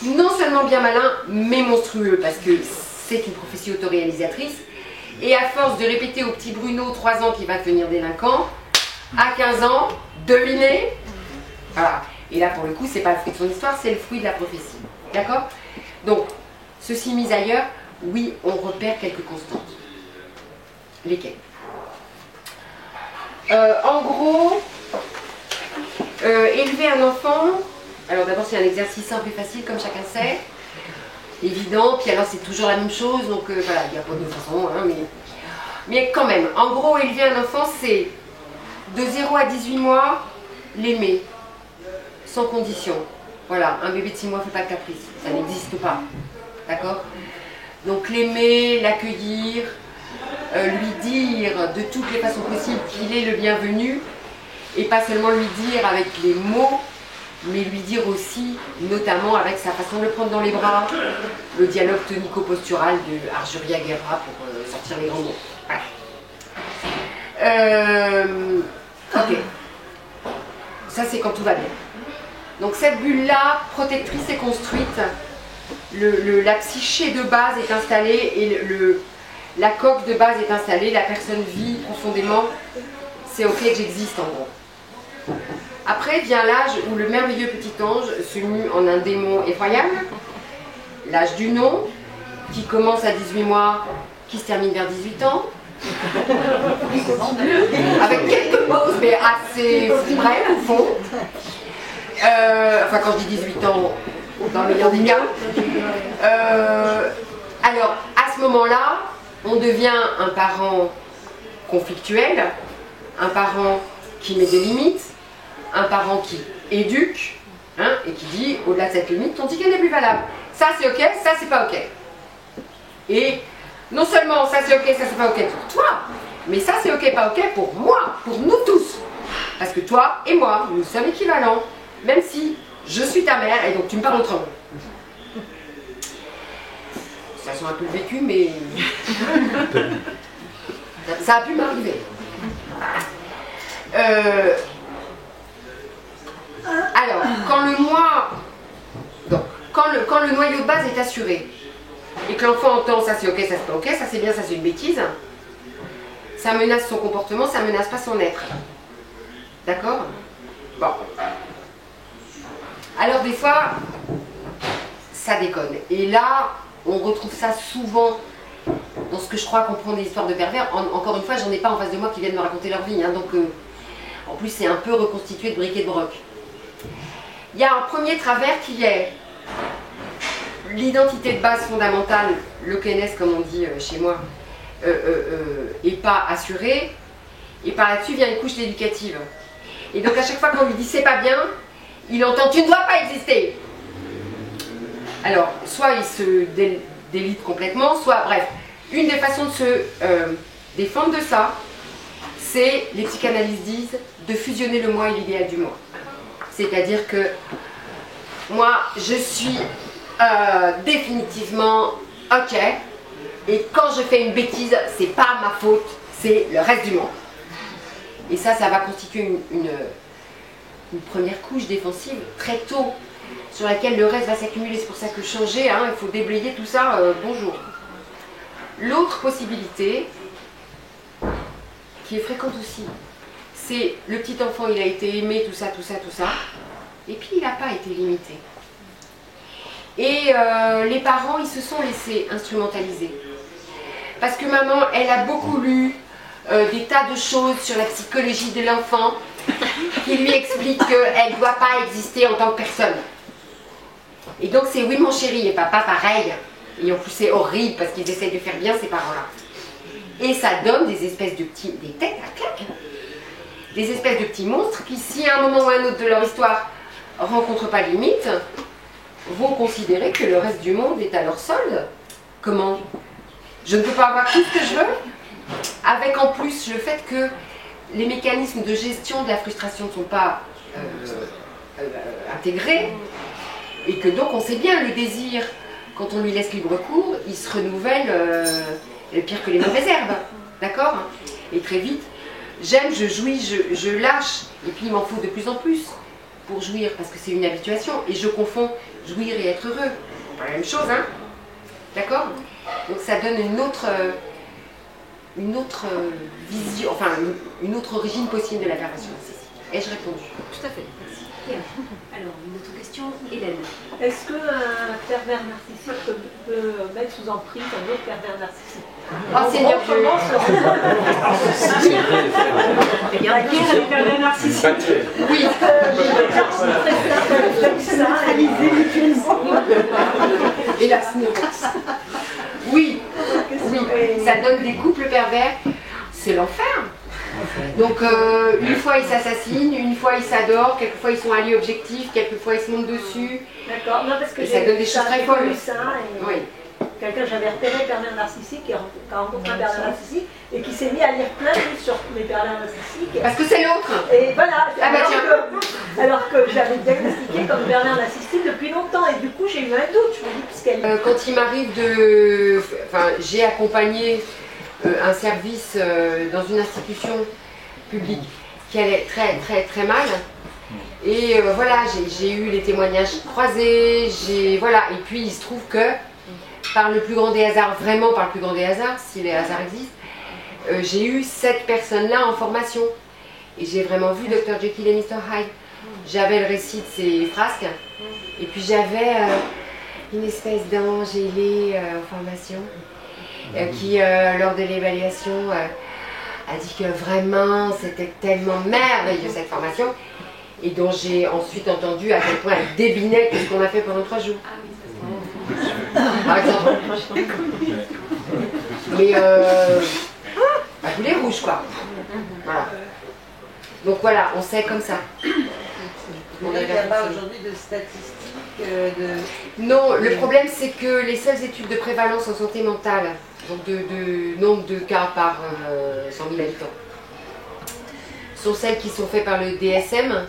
Non seulement bien malin, mais monstrueux, parce que c'est une prophétie autoréalisatrice. Et à force de répéter au petit Bruno, 3 ans, qu'il va devenir délinquant, à 15 ans, devinez. Voilà. Et là, pour le coup, c'est pas le fruit de son histoire, c'est le fruit de la prophétie. D'accord? Donc, ceci mis ailleurs, oui, on repère quelques constantes. Lesquelles? En gros, élever un enfant, alors d'abord c'est un exercice simple et facile comme chacun sait, évident, puis alors c'est toujours la même chose, donc voilà, il n'y a pas de façon, hein, mais quand même, en gros, élever un enfant, c'est de 0 à 18 mois, l'aimer, sans condition. Voilà, un bébé de 6 mois ne fait pas de caprice, ça n'existe pas, d'accord? Donc l'aimer, l'accueillir, lui dire de toutes les façons possibles qu'il est le bienvenu, et pas seulement lui dire avec les mots, mais lui dire aussi, notamment avec sa façon de le prendre dans les bras, le dialogue tonico-postural de Arjuria Guerra pour sortir les grands mots. Voilà. Ok. Ça c'est quand tout va bien. Donc cette bulle-là, protectrice, est construite, la psyché de base est installée et la coque de base est installée, la personne vit profondément, c'est ok que j'existe en gros. Après vient l'âge où le merveilleux petit ange se mue en un démon effroyable, l'âge du non, qui commence à 18 mois, qui se termine vers 18 ans, avec quelques pauses mais assez brèves au fond. Enfin quand je dis 18 ans, dans le meilleur des cas. Alors à ce moment-là, on devient un parent conflictuel, un parent qui met des limites, un parent qui éduque, hein, et qui dit au-delà de cette limite, ton ticket n'est plus valable. Ça c'est ok, ça c'est pas ok. Et non seulement ça c'est ok, ça c'est pas ok pour toi, mais ça c'est ok, pas ok pour moi, pour nous tous. Parce que toi et moi, nous sommes équivalents, même si je suis ta mère et donc tu me parles autrement. Ça sent un peu le vécu, mais ça a pu m'arriver. Alors, quand le noyau de base est assuré et que l'enfant entend ça c'est ok, ça c'est pas ok, ça c'est bien, ça c'est une bêtise, ça menace son comportement, ça menace pas son être. D'accord? Bon. Alors des fois, ça déconne. Et là, on retrouve ça souvent dans ce que je crois comprendre des histoires de pervers. Encore une fois, j'en ai pas en face de moi qui viennent me raconter leur vie, hein, donc en plus c'est un peu reconstitué de briques et de broc. Il y a un premier travers qui est l'identité de base fondamentale, le KNS comme on dit chez moi, est pas assurée, et par là-dessus vient une couche éducative. Et donc à chaque fois qu'on lui dit c'est pas bien, il entend tu ne dois pas exister. Alors soit il se délite complètement, soit bref, une des façons de se défendre de ça, c'est, les psychanalystes disent, de fusionner le moi et l'idéal du moi. C'est-à-dire que moi, je suis définitivement ok, et quand je fais une bêtise, c'est pas ma faute, c'est le reste du monde. Et ça va constituer une première couche défensive très tôt, sur laquelle le reste va s'accumuler. C'est pour ça que changer, hein, il faut déblayer tout ça, bonjour. L'autre possibilité, qui est fréquente aussi, c'est le petit enfant, il a été aimé, tout ça, tout ça, tout ça, et puis il n'a pas été limité. Et les parents, ils se sont laissés instrumentaliser. Parce que maman, elle a beaucoup lu des tas de choses sur la psychologie de l'enfant qui lui expliquent qu'elle ne doit pas exister en tant que personne. Et donc c'est oui mon chéri et papa pareil. Et en plus c'est horrible parce qu'ils essayent de faire bien ces parents-là. Et ça donne des espèces de petits, des têtes à claque, des espèces de petits monstres qui, si à un moment ou à un autre de leur histoire ne rencontrent pas de limite, vont considérer que le reste du monde est à leur solde. Comment? Je ne peux pas avoir tout ce que je veux, avec en plus le fait que les mécanismes de gestion de la frustration ne sont pas intégrés, et que donc on sait bien le désir, quand on lui laisse libre cours, il se renouvelle pire que les mauvaises herbes, d'accord? Et très vite, j'aime, je jouis, je lâche, et puis il m'en faut de plus en plus pour jouir, parce que c'est une habituation, et je confonds jouir et être heureux, c'est pas la même chose, hein? D'accord? Donc ça donne une autre vision, enfin une autre origine possible de la perversion narcissique. Ai-je répondu? Tout à fait. Bien. Alors, une autre question, Hélène. Est-ce qu'un pervers narcissique peut mettre sous emprise un autre pervers narcissique? Oh Seigneur Dieu! Il y a les pervers narcissiques. Oui! Hélas, non. Oui, oui, ça donne des couples pervers, c'est l'enfer. Donc une fois ils s'assassinent, une fois ils s'adorent, quelquefois ils sont alliés objectifs, quelquefois ils se montent dessus. D'accord, non parce que et ça donne des choses très folles. Oui. Quelqu'un, j'avais repéré pervers narcissique, qui a rencontré un pervers narcissique et qui s'est mis à lire plein de livres sur les pervers narcissiques. Parce que c'est l'autre. Et voilà, Ah bah tiens. alors que j'avais diagnostiqué comme pervers narcissique depuis longtemps et du coup j'ai eu un doute, je me dis puisqu'elle... Quand il m'arrive de... Enfin, j'ai accompagné un service dans une institution publique qui allait très très très mal. Et voilà, j'ai eu les témoignages croisés, voilà. Et puis il se trouve que par le plus grand des hasards, vraiment par le plus grand des hasards, si les hasards existent, j'ai eu cette personne-là en formation. Et j'ai vraiment vu Dr. Jekyll et Mr. Hyde. J'avais le récit de ses frasques, et puis j'avais une espèce d'ange ailé en formation, qui, lors de l'évaluation, a dit que vraiment c'était tellement merveilleux cette formation, et dont j'ai ensuite entendu à quel point elle débinait tout ce qu'on a fait pendant 3 jours. Par exemple. Mais à boulet rouge quoi. Voilà. Donc voilà, on sait comme ça. Il n'y a pas aujourd'hui de statistiques Non, le problème c'est que les seules études de prévalence en santé mentale, donc de nombre de cas par 100 000 habitants, sont celles qui sont faites par le DSM,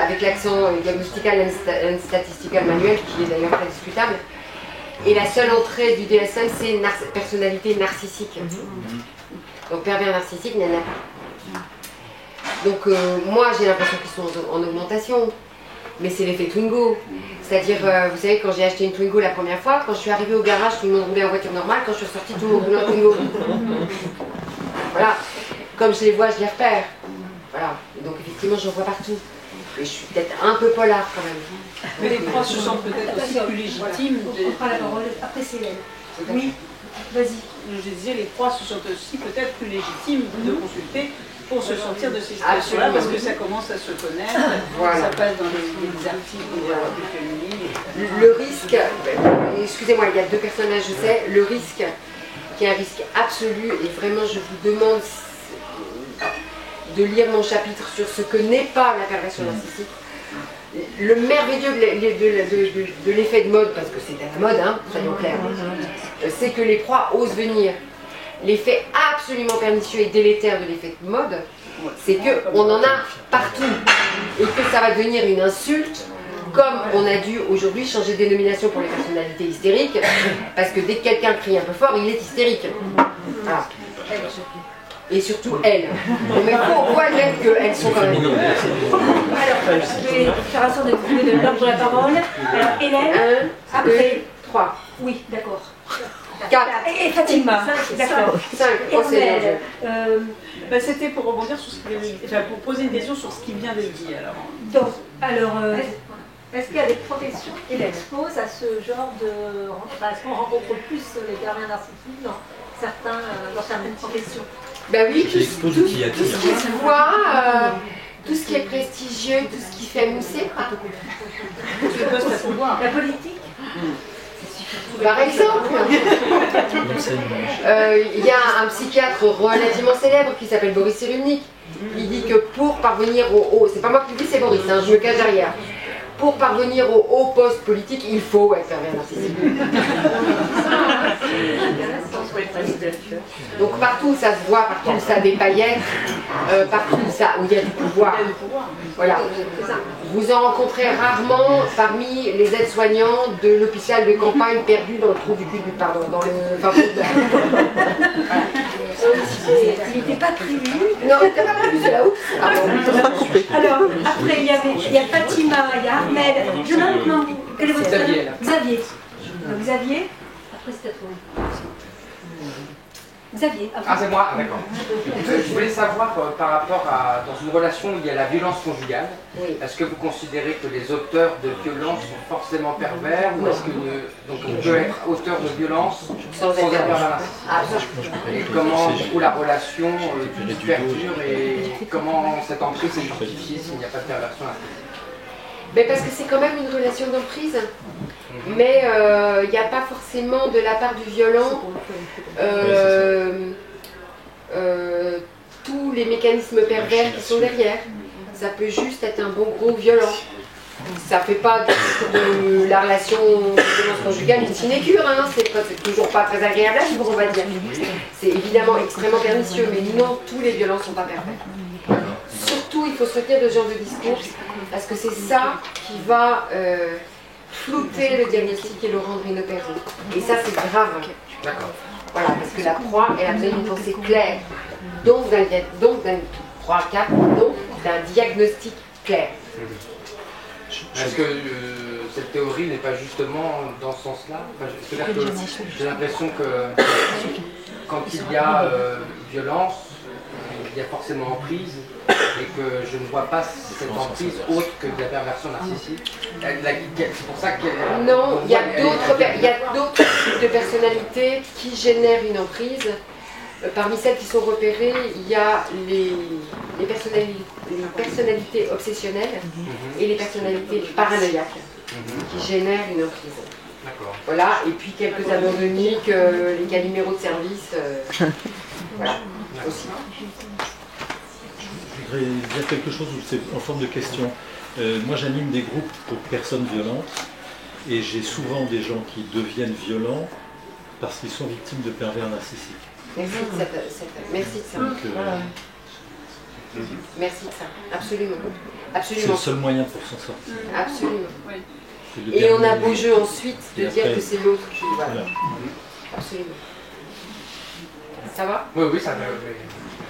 avec l'accent Diagnostical and Statistical Manual, qui est d'ailleurs très discutable. Et la seule entrée du DSM, c'est personnalité narcissique. Donc pervers narcissique, il n'y en a pas. Donc moi, j'ai l'impression qu'ils sont en augmentation. Mais c'est l'effet Twingo. C'est-à-dire, vous savez, quand j'ai acheté une Twingo la première fois, quand je suis arrivée au garage, tout le monde roulait en voiture normale. Quand je suis sortie, tout le monde roulait en Twingo. Voilà. Comme je les vois, je les repère. Voilà. Et donc effectivement, j'en vois partout. Et je suis peut-être un peu polar quand même. Mais les proches se sentent peut-être aussi plus légitimes. On prend la parole, après c'est Hélène. Oui, Vas-y. je disais, les proches se sentent aussi peut-être plus légitimes de consulter pour se sortir de ces situations-là, parce que ça commence à se connaître, ça passe dans les articles du féminin. Le risque, excusez-moi, il y a 2 personnages, je sais, le risque, qui est un risque absolu, et vraiment je vous demande de lire mon chapitre sur ce que n'est pas la perversion narcissique. Le merveilleux de l'effet de mode, parce que c'est à la mode, hein, soyons clairs, c'est que les proies osent venir. L'effet absolument pernicieux et délétère de l'effet de mode, c'est qu'on en a partout et que ça va devenir une insulte, comme on a dû aujourd'hui changer de dénomination pour les personnalités hystériques, parce que dès que quelqu'un crie un peu fort, il est hystérique. Voilà. Et surtout elles. Mais on voit même qu'elles sont quand même. Alors, je vais faire en sorte de trouver de l'ordre de la parole. Alors, Hélène, 1, 2, 3. oui, d'accord. 4. Et Fatima. D'accord. 5. Et Amel, C'était pour rebondir sur ce pour poser une question sur ce qui vient d'être dit. Est-ce qu'il y a des professions qui exposent à ce genre de... Est-ce qu'on rencontre plus les pervers narcissiques dans certaines professions? Ben oui, tout ce qui se voit, tout ce qui est prestigieux, tout ce qui fait mousser. La politique? Par exemple, il y a un psychiatre relativement célèbre qui s'appelle Boris Cyrulnik. Il dit que pour parvenir au haut, c'est pas moi qui le dis, c'est Boris, je me cache derrière. Pour parvenir au haut poste politique, il faut être pervers narcissique. Donc partout où ça se voit, partout où ça a des paillettes, partout où il y a du pouvoir. Voilà. Vous en rencontrez rarement parmi les aides-soignants de l'hôpital de campagne perdu dans le trou du cul du pardon, dans le il n'était pas prévu. Non, il n'était pas prévu, c'est là où. Alors, après, il y a Fatima, il y a Ahmed. Non, quel est votre prénom? Xavier. Xavier. Après, c'était toi. Xavier. Ah, c'est moi, d'accord. Je voulais savoir par rapport à, dans une relation où il y a la violence conjugale, est-ce que vous considérez que les auteurs de violence sont forcément pervers ou est-ce que donc on peut être auteur de violence sans être pervers narcissique? Et comment du coup la relation perdure et comment cette emprise est justifiée s'il n'y a pas de perversion narcissique? Ben parce que c'est quand même une relation d'emprise, mais il n'y a pas forcément de la part du violent tous les mécanismes pervers qui sont derrière. Ça peut juste être un bon gros violent. Ça fait pas de la relation de violence conjugale une sinécure, hein. C'est toujours pas très agréable à vivre, on va dire. C'est évidemment extrêmement pernicieux, mais non, tous les violents ne sont pas pervers. Surtout, il faut se retenir de ce genre de discours, parce que c'est ça qui va flouter le diagnostic et le rendre inopérant. Et ça, c'est grave. Voilà, parce que la proie, elle a besoin d'une pensée claire, donc d'un diagnostic clair. Est-ce que cette théorie n'est pas justement dans ce sens-là? C'est-à-dire que j'ai l'impression que quand il y a violence, il y a forcément emprise, et que je ne vois pas cette emprise autre que de la perversion narcissique. C'est pour ça qu'elle... Non, il y a d'autres types de personnalités qui génèrent une emprise. Parmi celles qui sont repérées, il y a les personnalités obsessionnelles et les personnalités paranoïaques qui génèrent une emprise. Voilà, et puis quelques abandonniques, les caliméros de service, voilà, aussi. Je voudrais dire quelque chose où c'est en forme de question. Moi j'anime des groupes pour personnes violentes et j'ai souvent des gens qui deviennent violents parce qu'ils sont victimes de pervers narcissiques. Merci de ça. Merci de ça, absolument. C'est le seul moyen pour s'en sortir. Absolument. Et on a beau jeu ensuite de dire que c'est l'autre qui... Voilà. Absolument. Ça va? Oui, ça va.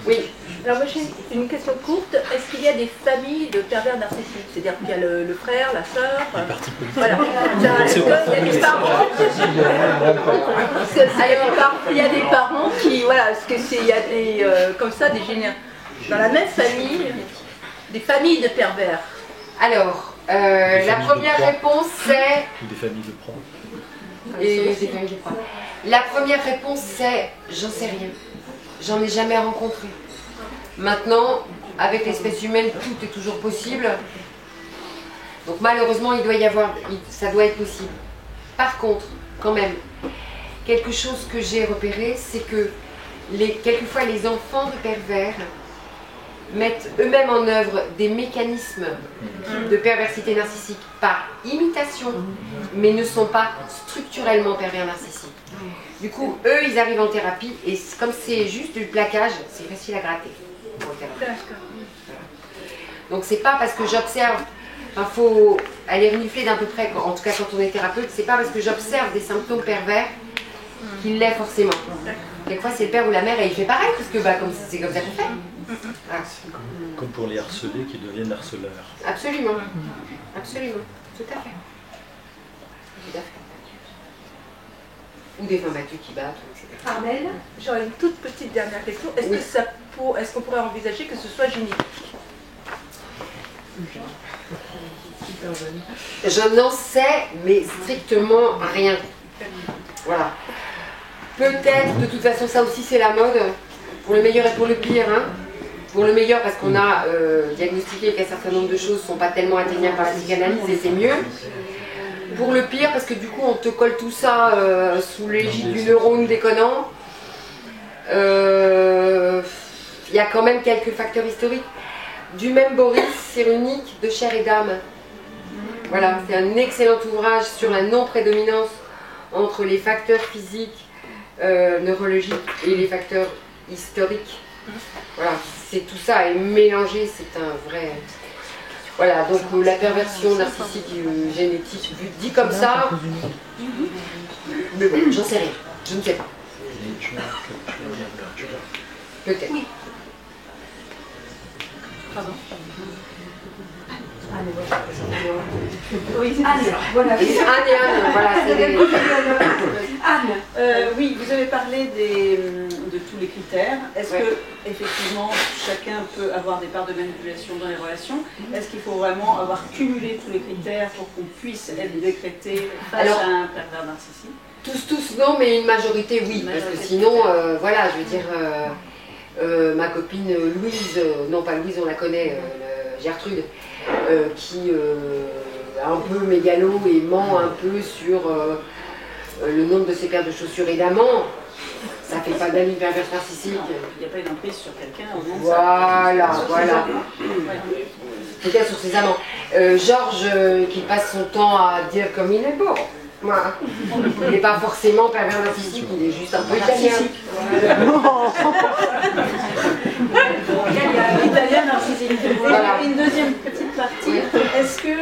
Oui. Alors moi j'ai une question courte. Est-ce qu'il y a des familles de pervers narcissiques? C'est-à-dire qu'il y a le frère, la sœur, voilà. Est-ce qu'il y a des parents? Il y a des parents qui, voilà, est-ce que c'est, il y a des, comme ça, des générations dans la même famille, des familles de pervers? Alors, la première réponse c'est... Des familles de proies. Et des familles de proies. La première réponse c'est j'en sais rien. J'en ai jamais rencontré. Maintenant, avec l'espèce humaine, tout est toujours possible. Donc malheureusement, ça doit être possible. Par contre, quand même, quelque chose que j'ai repéré, c'est que quelquefois les enfants de pervers mettent eux-mêmes en œuvre des mécanismes de perversité narcissique par imitation, mais ne sont pas structurellement pervers narcissiques. Du coup, eux, ils arrivent en thérapie et comme c'est juste du plaquage, c'est facile à gratter. Donc c'est pas parce que j'observe, il faut aller renifler d'un peu près, en tout cas quand on est thérapeute, c'est pas parce que j'observe des symptômes pervers qu'il l'est forcément. Quelquefois c'est le père ou la mère et il fait pareil, parce que c'est comme ça qu'on fait. Voilà. Comme pour les harcelés qui deviennent harceleurs. Absolument, absolument, tout à fait. Tout à fait. ou des femmes battues qui battent, etc. Armelle, j'aurais une toute petite dernière question. Est-ce qu'on pourrait envisager que ce soit génétique? Je n'en sais, mais strictement rien. Voilà. Peut-être, de toute façon, ça aussi c'est la mode, pour le meilleur et pour le pire. Hein. Pour le meilleur, parce qu'on a diagnostiqué qu'un certain nombre de choses ne sont pas tellement atteignables par la psychanalyse et c'est mieux. Pour le pire, parce que du coup, on te colle tout ça sous l'égide du neurone déconnant. Il y a quand même quelques facteurs historiques. Du même Boris Cyrulnik, de Chair et d'âme. Voilà, c'est un excellent ouvrage sur la non-prédominance entre les facteurs physiques, neurologiques et les facteurs historiques. Voilà, c'est tout ça est mélangé, c'est un vrai... Voilà, donc la perversion narcissique génétique, dit comme ça, mais bon, j'en sais rien, je ne sais pas. Peut-être. Oui. Pardon. Oui, voilà. Anne et Anne, voilà, c'est des... Anne, oui, vous avez parlé de tous les critères. Est-ce que, effectivement, chacun peut avoir des parts de manipulation dans les relations? Est-ce qu'il faut vraiment avoir cumulé tous les critères pour qu'on puisse être décrété face à un pervers narcissique? Tous non, mais une majorité oui, parce que sinon, voilà, je veux dire, ma copine Louise, non pas Louise, on la connaît, Gertrude, qui est un peu mégalo et ment un peu sur le nombre de ses paires de chaussures et d'amants. Ça fait pas d'elle une perverse narcissique. Il n'y a pas une emprise sur quelqu'un au nom de voilà, voilà. Peut-être sur ses amants. Georges, qui passe son temps à dire comme il est beau. Voilà. Il n'est pas forcément pervers narcissique, il est juste un peu italien. Italien narcissique. Voilà. Une deuxième petite partie. Oui. Est-ce que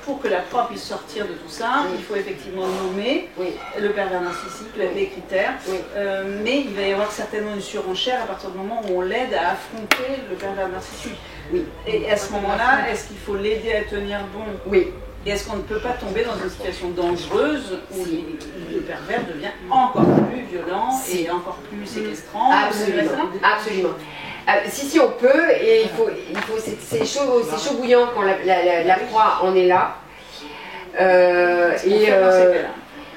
pour que la proie puisse sortir de tout ça, il faut effectivement nommer le pervers narcissique, les critères, mais il va y avoir certainement une surenchère à partir du moment où on l'aide à affronter le pervers narcissique. Oui. Et à ce moment-là, est-ce qu'il faut l'aider à tenir bon? Oui. Et est-ce qu'on ne peut pas tomber dans une situation dangereuse où le pervers devient encore plus violent et encore plus séquestrant? Absolument. Absolument. Si on peut, et c'est chaud bouillant quand la proie en est là.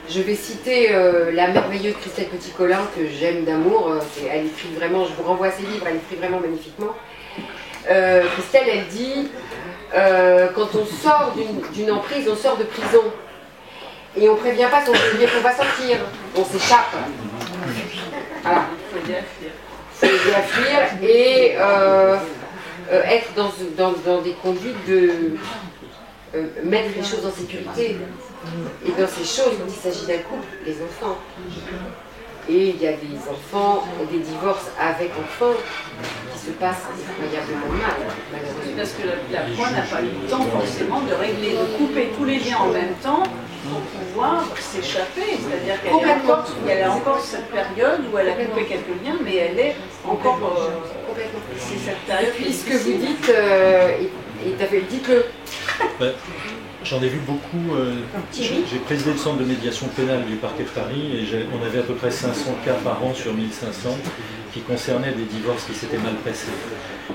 Je vais citer la merveilleuse Christelle Petit-Colin que j'aime d'amour. Elle écrit vraiment, je vous renvoie à ses livres, elle écrit vraiment magnifiquement. Christelle, elle dit quand on sort d'une emprise, on sort de prison. Et on ne prévient pas son souvenir qu'on va sortir. On s'échappe. Voilà. Il faut aider à fuir et être dans des conduites de mettre les choses en sécurité. Et dans ces choses, quand il s'agit d'un couple, les enfants. Et il y a des enfants, des divorces avec enfants qui se passent incroyablement mal, malheureusement. Parce que la proie n'a pas eu le temps forcément de régler, de couper tous les liens en même temps pour pouvoir s'échapper. C'est-à-dire qu'elle a encore cette période où elle a coupé quelques liens, mais elle est encore... c'est cette période qui est difficile. Ce que vous dites, dites-le. J'en ai vu beaucoup. J'ai présidé le centre de médiation pénale du parquet de Paris et on avait à peu près 500 cas par an sur 1500 qui concernaient des divorces qui s'étaient mal passés.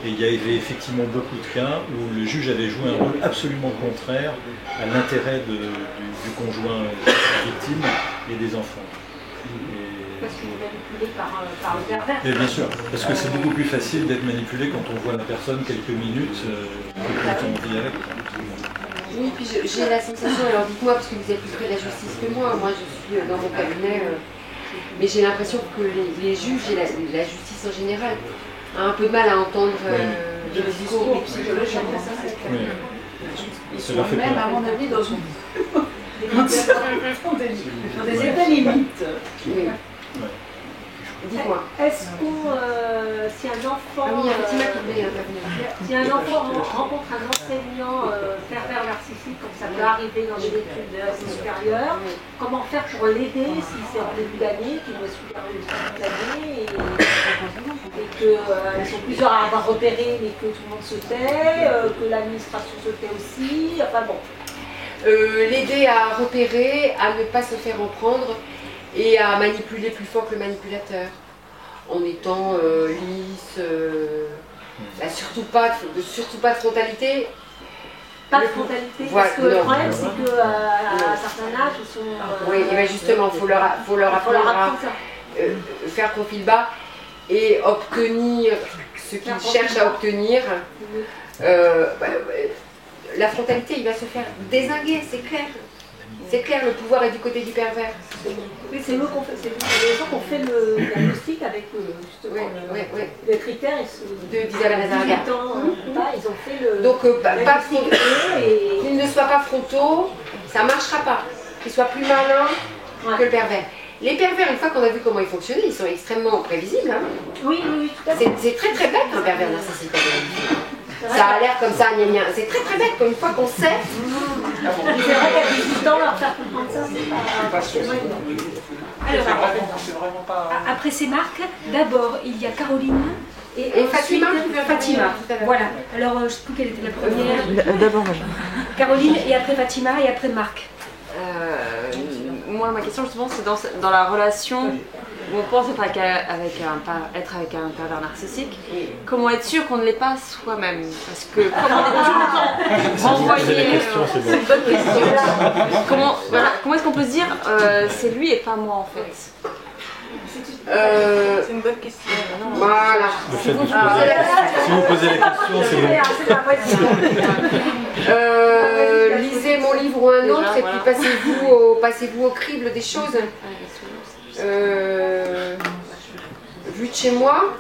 Et il y avait effectivement beaucoup de cas où le juge avait joué un rôle absolument contraire à l'intérêt du conjoint victime et des enfants. Parce qu'il est manipulé par le pervers. Et bien sûr, parce que c'est beaucoup plus facile d'être manipulé quand on voit la personne quelques minutes que quand on vit avec. Oui, puis j'ai la sensation, alors dites-moi, parce que vous êtes plus près de la justice que moi je suis dans mon cabinet, mais j'ai l'impression que les juges et la justice en général a un peu de mal à entendre les discours des psychologues. Ils sont même, à mon avis, dans des états limites. Oui. Dites-moi. Est-ce qu'on, si un enfant, si un enfant rencontre un enseignant pervers narcissique, comme ça peut arriver dans des études assez supérieures, comment faire pour l'aider si c'est en début d'année, qu'il doit suivre le début d'année et qu'elles sont plusieurs à avoir repéré mais que tout le monde se tait, que l'administration se tait aussi, enfin bon. L'aider à repérer, à ne pas se faire en prendre et à manipuler plus fort que le manipulateur, en étant lisse, surtout pas de frontalité. Pas de frontalité, voilà, parce que le problème c'est qu'à un certain âge, ils sont... oui, et bien justement, il faut leur apprendre à faire profil bas et obtenir ce qu'ils cherchent à obtenir. La frontalité, il va se faire dézinguer, c'est clair. C'est clair, le pouvoir est du côté du pervers. Oui, c'est nous qu'on fait, c'est les gens qui ont fait le diagnostic avec justement les critères d'Isabelle Azarga. Ils ont fait le. Donc, qu'ils ne soient pas frontaux, ça ne marchera pas. Qu'ils soient plus malins que le pervers. Les pervers, une fois qu'on a vu comment ils fonctionnaient, ils sont extrêmement prévisibles. Hein. Oui, tout à fait. C'est très très bête un pervers narcissique. Ça a l'air comme ça, gna gna. C'est très très bête, une fois qu'on sait. C'est vrai qu'à 18 ans, leur faire comprendre ça, c'est pas sûr. Alors, après ces marques, d'abord, il y a Caroline et Fatima. Voilà. Alors, je ne sais plus quelle était la première. D'abord, Caroline, et après Fatima, et après Marc. Moi, ma question justement, c'est dans la relation où on pense être avec un pervers narcissique, comment être sûr qu'on ne l'est pas soi-même? Parce que comment on est tout le temps renvoyé. C'est une bonne question. Comment est-ce qu'on peut se dire c'est lui et pas moi en fait? C'est une bonne question. Voilà. Si vous posez la question, c'est bon. Lisez mon livre ou un autre et puis passez-vous au crible des choses. Vu de chez moi,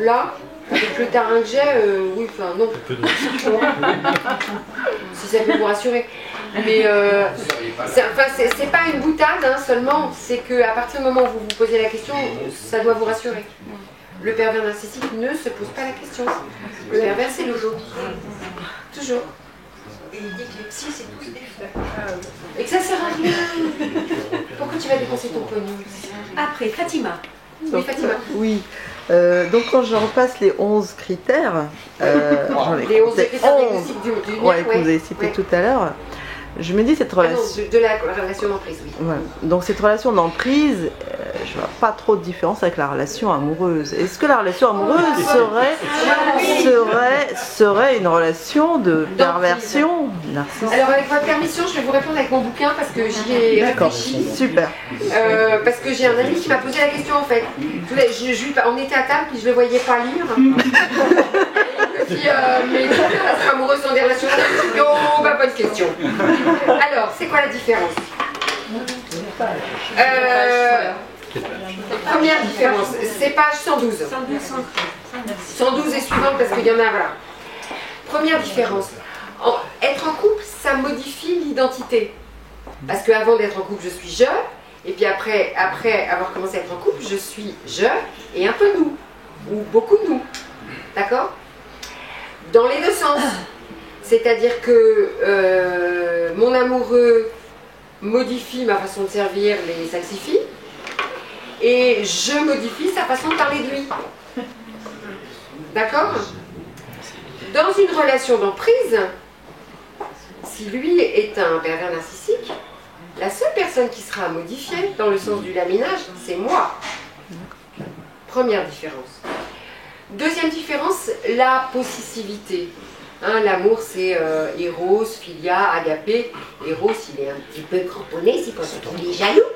là, avec le terrain que j'ai, oui, enfin non. Si ça peut vous rassurer. Mais c'est pas une boutade hein, seulement, c'est qu'à partir du moment où vous vous posez la question, ça doit vous rassurer. Le pervers narcissique ne se pose pas la question. Le pervers, c'est le jeu. Toujours. Et il dit que les psys, c'est tous des fous. Et que ça sert à rien. Pourquoi tu vas dépenser ton pognon? Après, Fatima. Oui, Fatima. Oui. Donc quand je repasse les 11 critères, les 11 critères diagnostiques du que vous avez cités tout à l'heure, je me dis cette relation... de la relation d'emprise, oui. Ouais. Donc cette relation d'emprise, je vois pas trop de différence avec la relation amoureuse. Est-ce que la relation amoureuse serait une relation de perversion narcissique? Alors avec votre permission, je vais vous répondre avec mon bouquin parce que j'y ai réfléchi. Super. Parce que j'ai un ami qui m'a posé la question en fait. On était à table puis je le voyais pas lire. Puis, mais pourquoi la relation amoureuse sont des relations narcissiques? Oh, bah bonne question. Alors, c'est quoi la différence? Première différence, c'est page 112. 112 et suivante parce qu'il y en a, voilà. Première différence, être en couple, ça modifie l'identité. Parce qu'avant d'être en couple, je suis je, et puis après avoir commencé à être en couple, je suis je et un peu nous, ou beaucoup nous. D'accord? Dans les deux sens. C'est-à-dire que mon amoureux modifie ma façon de servir, les salsifis, et je modifie sa façon de parler de lui. D'accord? Dans une relation d'emprise, si lui est un pervers narcissique, la seule personne qui sera modifiée dans le sens du laminage, c'est moi. Première différence. Deuxième différence, la possessivité. Hein, l'amour, c'est Eros, Philia, Agapé. Eros, il est un petit peu cramponné, c'est quand on est jaloux.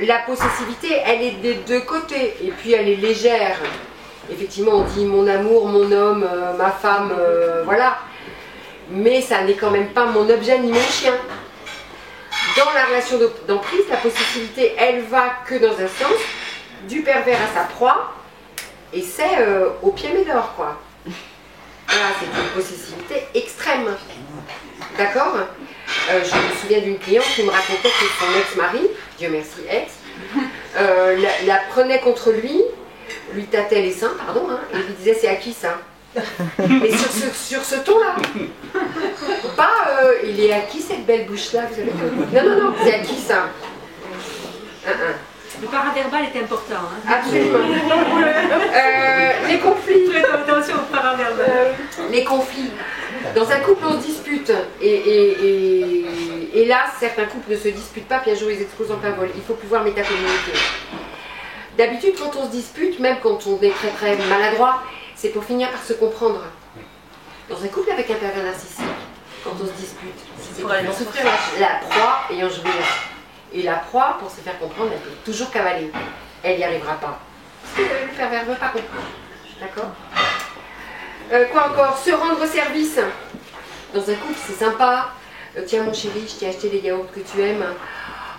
La possessivité, elle est des deux côtés, et puis elle est légère. Effectivement, on dit mon amour, mon homme, ma femme, voilà. Mais ça n'est quand même pas mon objet ni mon chien. Dans la relation d'emprise, la possessivité, elle va que dans un sens, du pervers à sa proie, et c'est au pied Médor, quoi. Voilà, c'est une possessivité extrême. D'accord? Je me souviens d'une cliente qui me racontait que son ex-mari, Dieu merci ex, la prenait contre lui tâtait les seins, pardon, hein, et lui disait c'est à qui ça? Mais sur ce ton-là. Pas il est à qui cette belle bouche-là, vous savez? Non, c'est à qui ça? Le paraverbal est important. Hein. Absolument. Les conflits. Faites attention au paraverbal. Les conflits. Dans un couple, on se dispute. Et Et là, certains couples ne se disputent pas, puis un jour ils explosent en plein vol. Il faut pouvoir métacommuniquer. D'habitude, quand on se dispute, même quand on est très très maladroit, c'est pour finir par se comprendre. Dans un couple avec un pervers narcissique, quand on se dispute, c'est pour souffrir la proie ayant joué. Et la proie, pour se faire comprendre, elle peut toujours cavaler. Elle n'y arrivera pas. Parce que le pervers ne veut pas comprendre. D'accord ? Quoi encore ? Se rendre service. Dans un couple, c'est sympa. Tiens mon chéri, je t'ai acheté les yaourts que tu aimes.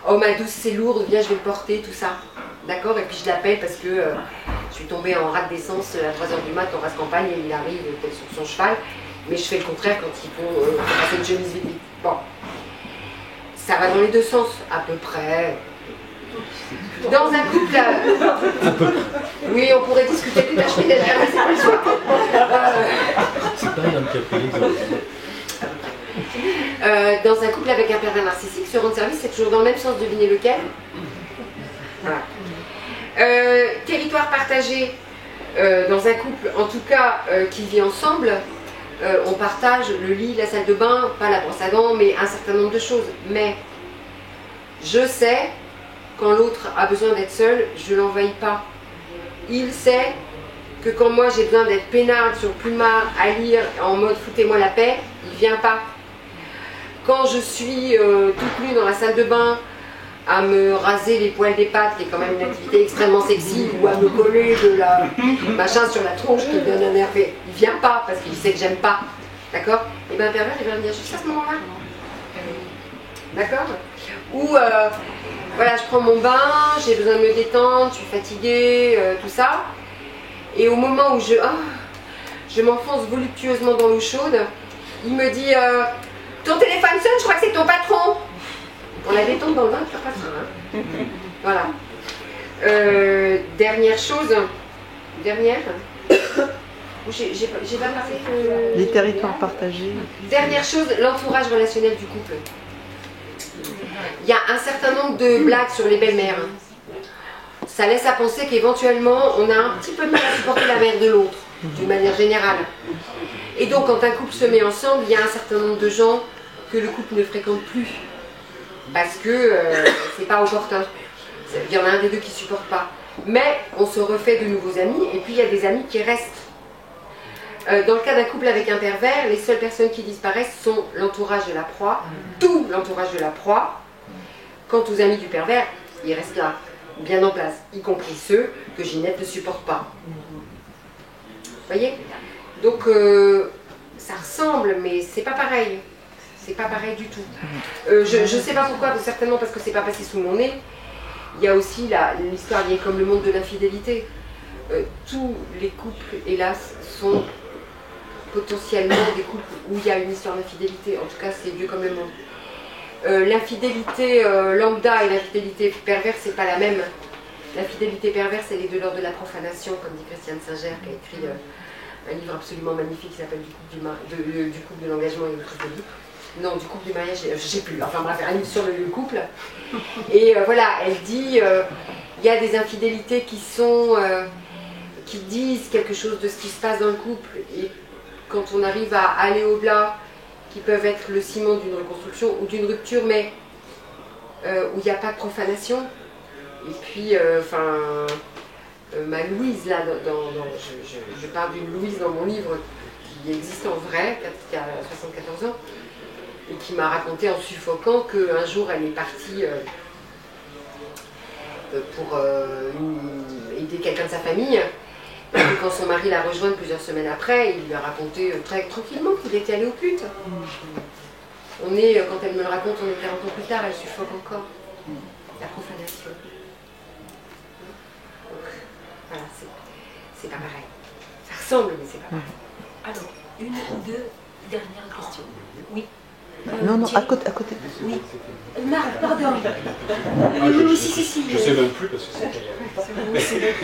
Oh ma douce, c'est lourd, viens, je vais le porter, tout ça. D'accord ? Et puis je l'appelle parce que je suis tombée en rate d'essence à 3h du mat en race campagne et il arrive sur son cheval. Mais je fais le contraire quand il faut passer une chemise vidée. Bon. Ça va dans les deux sens, à peu près. Dans un couple... Oui, on pourrait discuter de la chemise derrière, mais c'est pas le choix. C'est pas un homme qui a pris l'exemple. Dans un couple avec un pervers narcissique, se rendre service, c'est toujours dans le même sens, devinez lequel. Voilà. Territoire partagé, dans un couple, en tout cas, qui vit ensemble, on partage le lit, la salle de bain, pas la brosse à dents, mais un certain nombre de choses. Mais je sais, quand l'autre a besoin d'être seul, je ne l'envahis pas. Il sait que quand moi j'ai besoin d'être peinarde sur plumard à lire en mode foutez-moi la paix, il ne vient pas. Quand je suis toute nue dans la salle de bain à me raser les poils des pattes, qui est quand même une activité extrêmement sexy, ou à me coller de la machin sur la tronche qui donne un nervé, il vient pas parce qu'il sait que j'aime pas. D'accord? Et bien un pervers il va venir juste à ce moment-là. D'accord? Ou voilà, je prends mon bain, j'ai besoin de me détendre, je suis fatiguée, tout ça. Et au moment où je m'enfonce voluptueusement dans l'eau chaude, il me dit ton téléphone sonne, je crois que c'est ton patron. On la détend dans le bain, tu pas ça. Hein. Voilà. Dernière chose. Dernière. J'ai pas parlé. Les territoires partagés. Dernière chose, l'entourage relationnel du couple. Il y a un certain nombre de blagues sur les belles-mères. Ça laisse à penser qu'éventuellement, on a un petit peu de mal à supporter la mère de l'autre, d'une manière générale. Et donc, quand un couple se met ensemble, il y a un certain nombre de gens que le couple ne fréquente plus. Parce que c'est pas opportun. Il y en a un des deux qui ne supporte pas. Mais on se refait de nouveaux amis, et puis il y a des amis qui restent. Dans le cas d'un couple avec un pervers, les seules personnes qui disparaissent sont l'entourage de la proie, tout l'entourage de la proie. Quant aux amis du pervers, ils restent là, bien en place, y compris ceux que Ginette ne supporte pas. Vous voyez? Donc ça ressemble, mais c'est pas pareil. C'est pas pareil du tout. Je sais pas pourquoi, certainement parce que c'est pas passé sous mon nez. Il y a aussi l'histoire liée comme le monde de l'infidélité. Tous les couples, hélas, sont potentiellement des couples où il y a une histoire d'infidélité. En tout cas, c'est vieux comme le monde. L'infidélité lambda et l'infidélité perverse, c'est pas la même. L'infidélité perverse, elle est de l'ordre de la profanation, comme dit Christiane Singer, qui a écrit un livre absolument magnifique qui s'appelle Du couple de l'engagement et autres délits. Non, du couple du mariage, je sais plus. Enfin bref, un livre sur le couple. Et voilà, elle dit, il y a des infidélités qui disent quelque chose de ce qui se passe dans le couple. Et quand on arrive à aller au-delà, qui peuvent être le ciment d'une reconstruction ou d'une rupture, mais où il n'y a pas de profanation. Et puis, ma Louise, là, je parle d'une Louise dans mon livre qui existe en vrai, qui a 74 ans, et qui m'a raconté en suffoquant qu'un jour elle est partie pour aider quelqu'un de sa famille. Et que quand son mari l'a rejointe plusieurs semaines après, il lui a raconté très tranquillement qu'il était allé aux putes. On est, quand elle me le raconte, on est 40 ans plus tard, elle suffoque encore. La profanation. Donc, voilà, c'est pas pareil. Ça ressemble, mais c'est pas pareil. Alors, une ou deux dernières questions. Oui. Non, à côté. Oui. Marc, pardon. Si. Je sais même plus parce que c'est...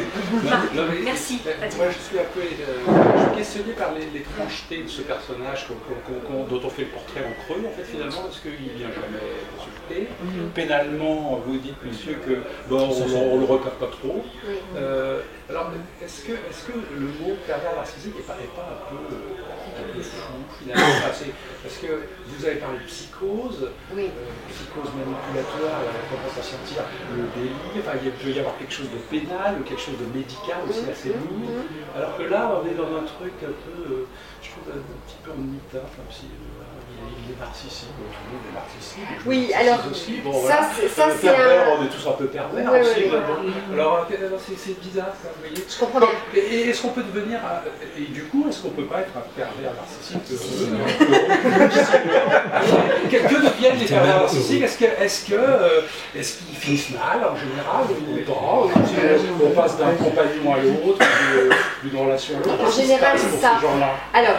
Merci. Moi, je suis un peu je suis questionné par les tranchetés de ce personnage dont on fait le portrait en creux, en fait, finalement, parce qu'il ne vient jamais consulter. Pénalement, vous dites, monsieur, que bon, on ne le repère pas trop. Alors, est-ce que le mot pervers narcissique n'est pas un peu fou, finalement? Parce que vous avez parlé de psychose, psychose manipulatoire, on commence à sentir le délire, enfin, il peut y avoir quelque chose de pénal, quelque chose de médical aussi assez lourd, alors que là, on est dans un truc un peu, je trouve, un petit peu ennuyeux, enfin, il est narcissique, tout le monde est narcissique. Oui, alors, aussi. Bon, ça c'est pervers, un... on est tous un peu pervers aussi. Alors, c'est bizarre, ça, vous voyez. Je comprends bien. Et est-ce qu'on peut devenir, et du coup, est-ce qu'on peut pas être un pervers narcissique que deviennent les pervers narcissiques? Est-ce qu'ils finissent mal, en général, ou pas? On passe d'un compagnon à l'autre, d'une relation à l'autre? En général, c'est ça. Alors,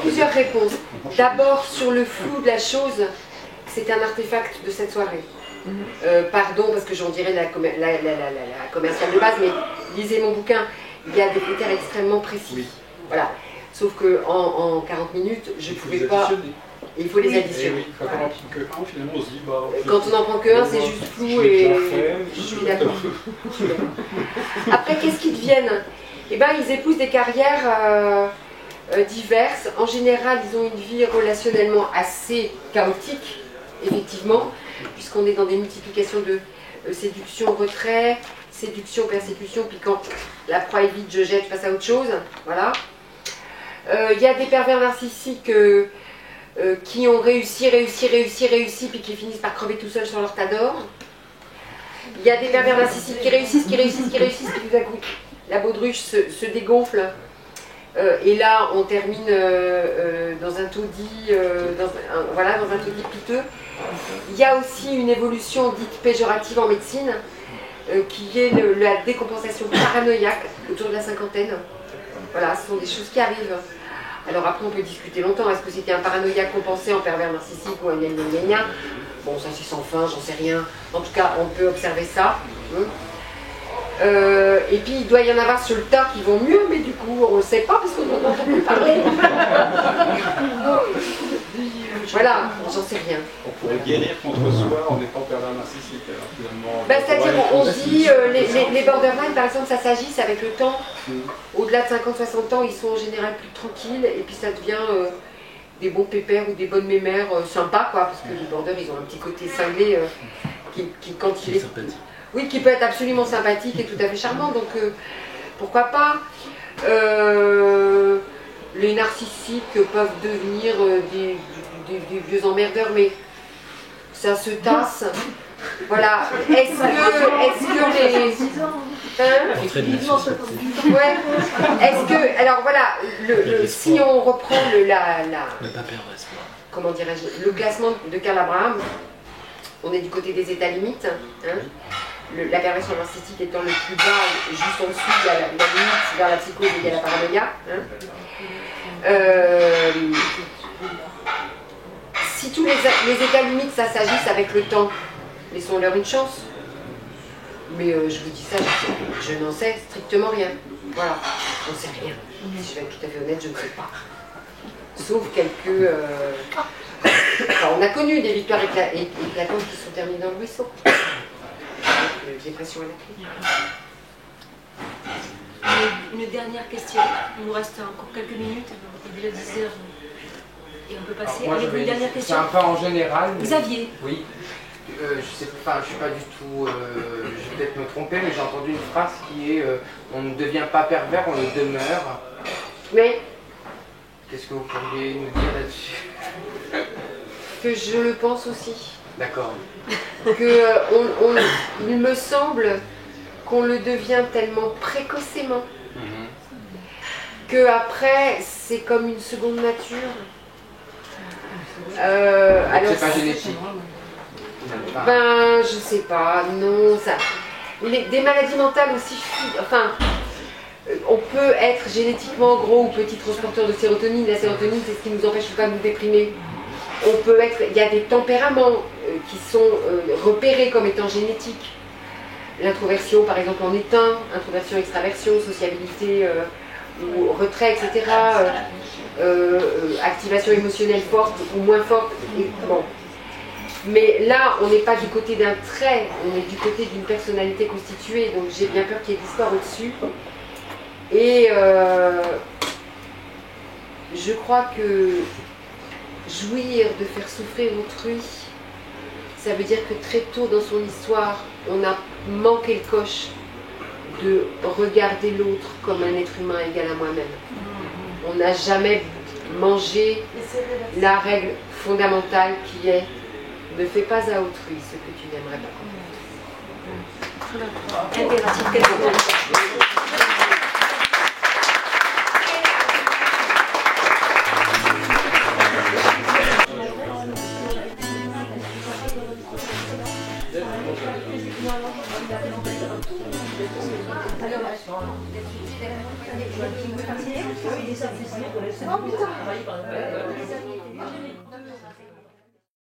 plusieurs réponses. D'abord, sur le flou de la chose, c'est un artefact de cette soirée. Pardon, parce que j'en dirais la commerciale de base, mais lisez mon bouquin, il y a des critères extrêmement précis. Oui. Voilà. Sauf qu'en 40 minutes, je ne pouvais pas... Il faut les additionner. Quand on n'en prend que un, finalement, on se dit... Quand on n'en prend que un, c'est juste flou et... Je suis d'accord. Après, qu'est-ce qu'ils deviennent? Eh bien, ils épousent des carrières... diverses. En général, ils ont une vie relationnellement assez chaotique, effectivement, puisqu'on est dans des multiplications de séduction, retrait, séduction, persécution, puis quand la proie est vide, je jette, je passe à autre chose. Voilà. Il y a des pervers narcissiques qui ont réussi, puis qui finissent par crever tout seuls sur leur tas d'or. Il y a des pervers narcissiques qui réussissent, puis tout à coup, la baudruche se dégonfle. Et là, on termine dans un taudis, dans un taudis piteux. Il y a aussi une évolution dite péjorative en médecine, qui est la décompensation paranoïaque autour de la cinquantaine. Voilà, ce sont des choses qui arrivent. Alors après, on peut discuter longtemps. Est-ce que c'était un paranoïaque compensé en pervers narcissique ou un gna-gna-gna? Bon, ça c'est sans fin, j'en sais rien. En tout cas, on peut observer ça. Et puis il doit y en avoir sur le tas qui vont mieux, mais du coup on ne le sait pas parce qu'on n'en entend plus parler. Voilà, j'en sais rien. On pourrait guérir contre soi en étant pervers narcissique, alors finalement. C'est-à-dire on dit les borderline par exemple, ça s'agisse avec le temps. Au-delà de 50-60 ans, ils sont en général plus tranquilles et puis ça devient des bons pépères ou des bonnes mémères sympas, quoi, parce que les borders ils ont un petit côté cinglé qui quand il est... Oui, qui peut être absolument sympathique et tout à fait charmant, donc pourquoi pas. Les narcissiques peuvent devenir des vieux emmerdeurs, mais ça se tasse. Voilà. Est-ce que les... Ouais. Est-ce que... Alors voilà, si on reprend comment dirais-je, le classement de Karl Abraham, on est du côté des états limites, hein. La perversion narcissique étant le plus bas, juste en dessous, il y a la limite vers la psychose et il y a la paranoïa. Hein. Si tous les états limites, ça s'agisse avec le temps, laissons-leur une chance. Mais je vous dis ça, je n'en sais strictement rien. Voilà, j'en sais rien. Si je vais être tout à fait honnête, je ne sais pas. Sauf quelques... Enfin, on a connu des victoires éclatantes qui sont terminées dans le ruisseau. Dépression à la clé. Une dernière question. Il nous reste encore quelques minutes. Il est déjà 10 heures. Et on peut passer avec une dernière question. C'est un peu en général. Xavier. Oui. Je sais pas, je suis pas du tout. Je vais peut-être me tromper, mais j'ai entendu une phrase qui est on ne devient pas pervers, on le demeure. Mais qu'est-ce que vous pourriez nous dire là-dessus? Que je le pense aussi. D'accord. Il me semble qu'on le devient tellement précocement que après c'est comme une seconde nature. Alors c'est pas génétique. Ben je sais pas, non ça. Des maladies mentales aussi. Enfin, on peut être génétiquement gros ou petit transporteur de sérotonine. La sérotonine, c'est ce qui nous empêche pas de nous déprimer. On peut être, il y a des tempéraments qui sont repérés comme étant génétiques. L'introversion, par exemple, en est un. Introversion, extraversion, sociabilité ou retrait, etc. Activation émotionnelle forte ou moins forte. Et, bon. Mais là, on n'est pas du côté d'un trait, on est du côté d'une personnalité constituée, donc j'ai bien peur qu'il y ait de l'histoire au-dessus. Et je crois que jouir de faire souffrir autrui, ça veut dire que très tôt dans son histoire, on a manqué le coche de regarder l'autre comme un être humain égal à moi-même. On n'a jamais mangé la règle fondamentale qui est « ne fais pas à autrui ce que tu n'aimerais pas ».